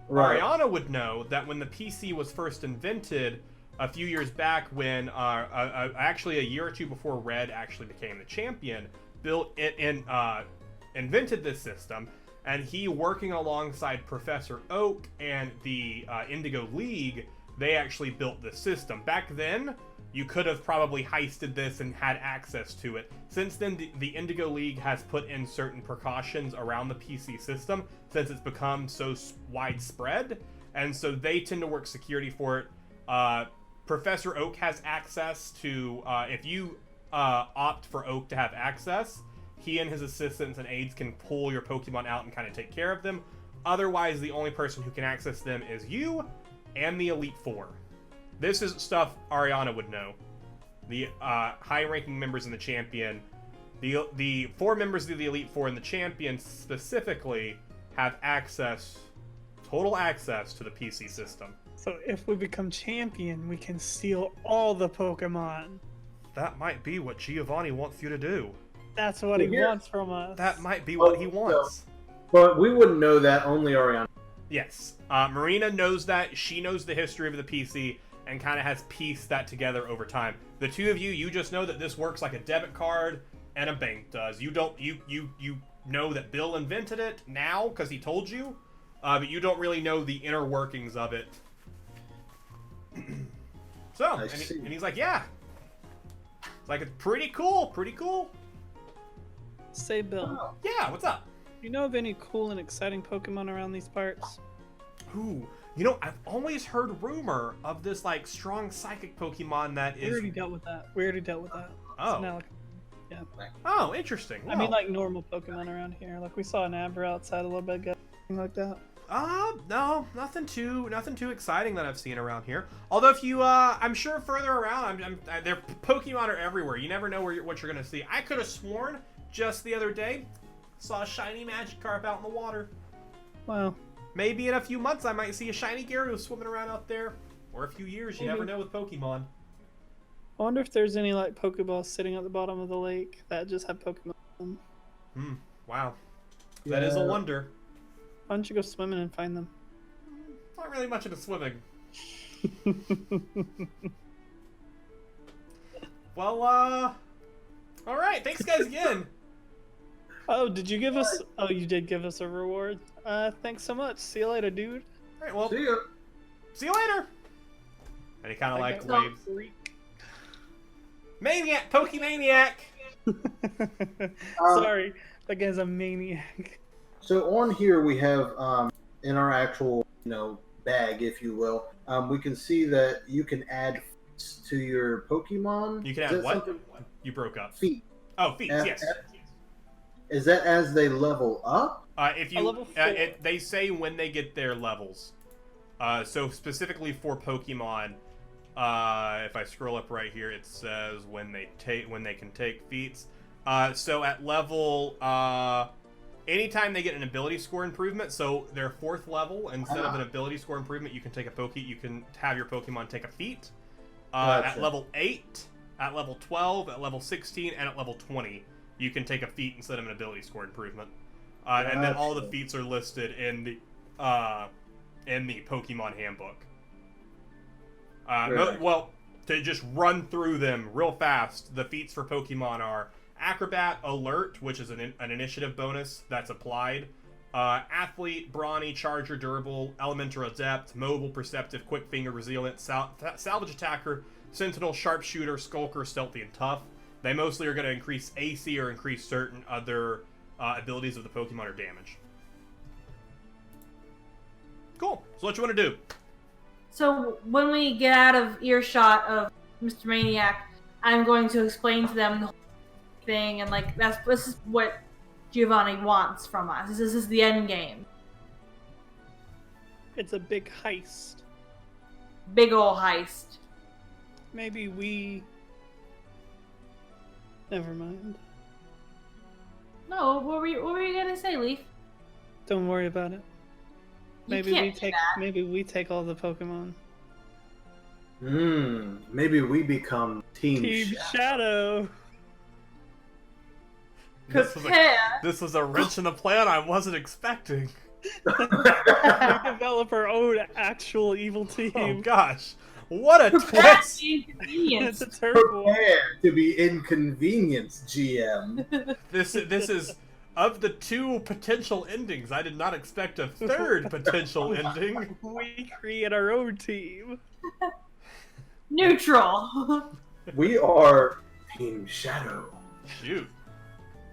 Right. Ariana would know that when the PC was first invented a few years back, when actually a year or two before Red actually became the champion, Bill invented this system, and he, working alongside Professor Oak and the Indigo League, they actually built this system. Back then, you could have probably heisted this and had access to it. Since then, the Indigo League has put in certain precautions around the PC system since it's become so widespread, and so they tend to work security for it. Professor Oak has access to, if you opt for Oak to have access, he and his assistants and aides can pull your Pokemon out and kind of take care of them. Otherwise, the only person who can access them is you and the Elite Four. This is stuff Ariana would know. the high-ranking members in the champion, the 4 members of the Elite Four and the champion specifically have total access to the PC system. So if we become champion, we can steal all the Pokemon. That might be what Giovanni wants you to do. That's what he wants from us. That might be what he wants. But we wouldn't know that, only Ariana. Yes. Marina knows that. She knows the history of the PC and kind of has pieced that together over time. The two of you, you just know that this works like a debit card and a bank does. You don't, you know that Bill invented it now because he told you, but you don't really know the inner workings of it. So, and he's like, yeah. It's like, it's pretty cool, pretty cool. Say, Bill. Yeah, what's up? Do you know of any cool and exciting Pokemon around these parts? Ooh, you know, I've always heard rumor of this, like, strong psychic Pokemon that is... We already dealt with that. Oh. So now, yeah. Oh, interesting. Well, I mean, like, normal Pokemon around here. Like, we saw an Abra outside a little bit ago. Something like that. No, nothing too exciting that I've seen around here. Although if you, I'm sure further around, their Pokemon are everywhere. You never know what you're gonna see. I could have sworn just the other day, saw a shiny Magikarp out in the water. Wow. Maybe in a few months I might see a shiny Gyarados swimming around out there, or a few years. You never know with Pokemon. I wonder if there's any like Pokeballs sitting at the bottom of the lake that just have Pokemon in them. Wow. That is a wonder. Why don't you go swimming and find them? Not really much into swimming. Well, alright, thanks guys again. Oh, did you give us... Oh, you did give us a reward. Thanks so much. See you later, dude. Alright, well, See ya. see you later. And he kind of like waves. Maniac! Pokemaniac! Sorry, that guy's a maniac. So on here we have, in our actual, bag, if you will, we can see that you can add feats to your Pokemon. You can add what? You broke up. Feet. Oh, feats, yes. Is that as they level up? If you, level 4. they say when they get their levels. So specifically for Pokemon, if I scroll up right here, it says when they can take feats. So at level, anytime they get an ability score improvement, so their 4th level, instead of an ability score improvement, you can take you can have your Pokemon take a feat. Gotcha. At level 8, at level 12, at level 16, and at level 20, you can take a feat instead of an ability score improvement. And then all the feats are listed in the Pokemon handbook. Well, to just run through them real fast, the feats for Pokemon are Acrobat, Alert, which is an initiative bonus that's applied. Athlete, Brawny, Charger, Durable, Elemental Adept, Mobile, Perceptive, Quick Finger, Resilient, Salvage Attacker, Sentinel, Sharpshooter, Skulker, Stealthy, and Tough. They mostly are going to increase AC or increase certain other abilities of the Pokemon or damage. Cool. So what you want to do? So when we get out of earshot of Mr. Maniac, I'm going to explain to them the whole thing, and like this is what Giovanni wants from us. This is the end game. It's a big heist. Big ol' heist. Maybe we... Never mind. No, what were you gonna say, Leaf? Don't worry about it. You Maybe can't do that. Maybe we take all the Pokemon. Maybe we become Team Shadow. This was a wrench in the plan I wasn't expecting. We develop our own actual evil team. Oh gosh, what a Prepare twist! the inconvenience. It's a terrible. Prepare to be inconvenienced, GM. This is of the 2 potential endings. I did not expect a 3rd potential ending. We create our own team. Neutral. We are Team Shadow. Shoot.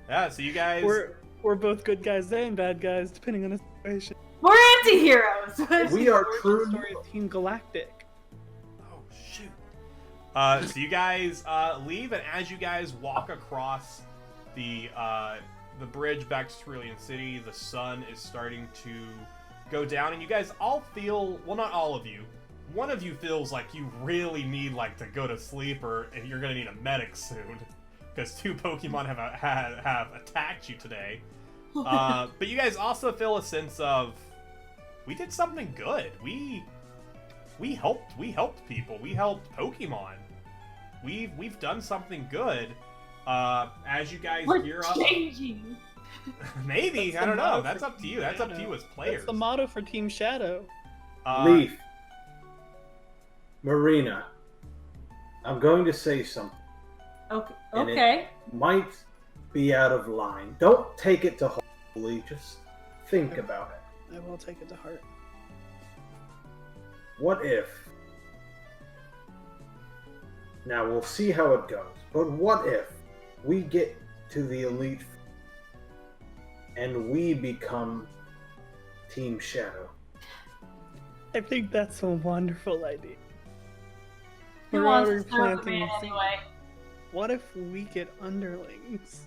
Yeah, so you guys... We're both good guys and bad guys, depending on the situation. We're anti-heroes. We are true. Story of Team Galactic. Oh, shoot. So you guys leave, and as you guys walk across the bridge back to Cerulean City, the sun is starting to go down, and you guys all feel... Well, not all of you. one of you feels like you really need like to go to sleep, or you're gonna need a medic soon, because 2 Pokemon have attacked you today. But you guys also feel a sense of, we did something good. We helped people. We helped Pokemon. We've done something good. As you guys gear up, changing. maybe I don't know. That's up to you. That's up to you as players. That's the motto for Team Shadow. Leaf, Marina, I'm going to say something. Okay. And Okay. it might be out of line. Don't take it to heart, Lee. Just think about it. I will take it to heart. What if? Now we'll see how it goes. But what if we get to the Elite and we become Team Shadow? I think that's a wonderful idea. Who We're wants already to serve the planting man the seed. anyway? What if we get underlings?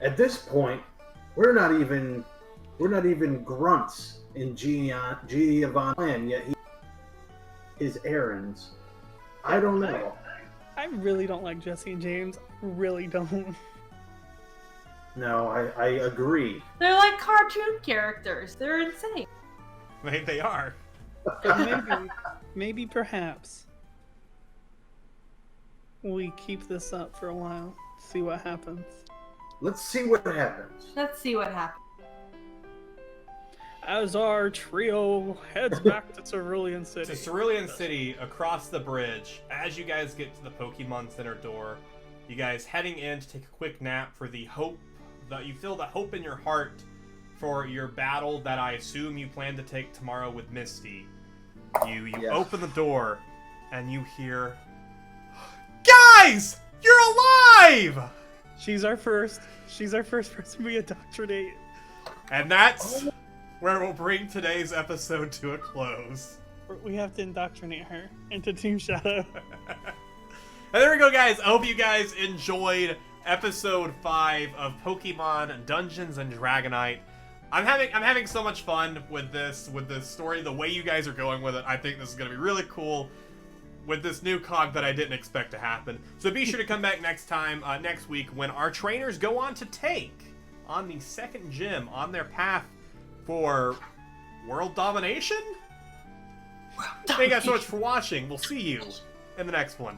At this point, we're not even grunts in Giovanni's plan yet. His errands. I don't know. I really don't like Jesse and James. Really don't. No, I agree. They're like cartoon characters. They're insane. They are. Maybe perhaps we keep this up for a while, see what happens. Let's see what happens. Let's see what happens. As our trio heads back to Cerulean City. To Cerulean City, across the bridge, as you guys get to the Pokemon Center door, you guys heading in to take a quick nap for the hope, that you feel the hope in your heart for your battle that I assume you plan to take tomorrow with Misty. You Yes. open the door, and you hear, "Guys! You're alive!" She's our first person we indoctrinate. And that's where we'll bring today's episode to a close. We have to indoctrinate her into Team Shadow. And there we go, guys. I hope you guys enjoyed episode 5 of Pokemon Dungeons and Dragonite. I'm having so much fun with this story. The way you guys are going with it, I think this is gonna be really cool with this new cog that I didn't expect to happen. So be sure to come back next week, when our trainers go on to take on the second gym on their path for world domination. Thank you guys so much for watching. We'll see you in the next one.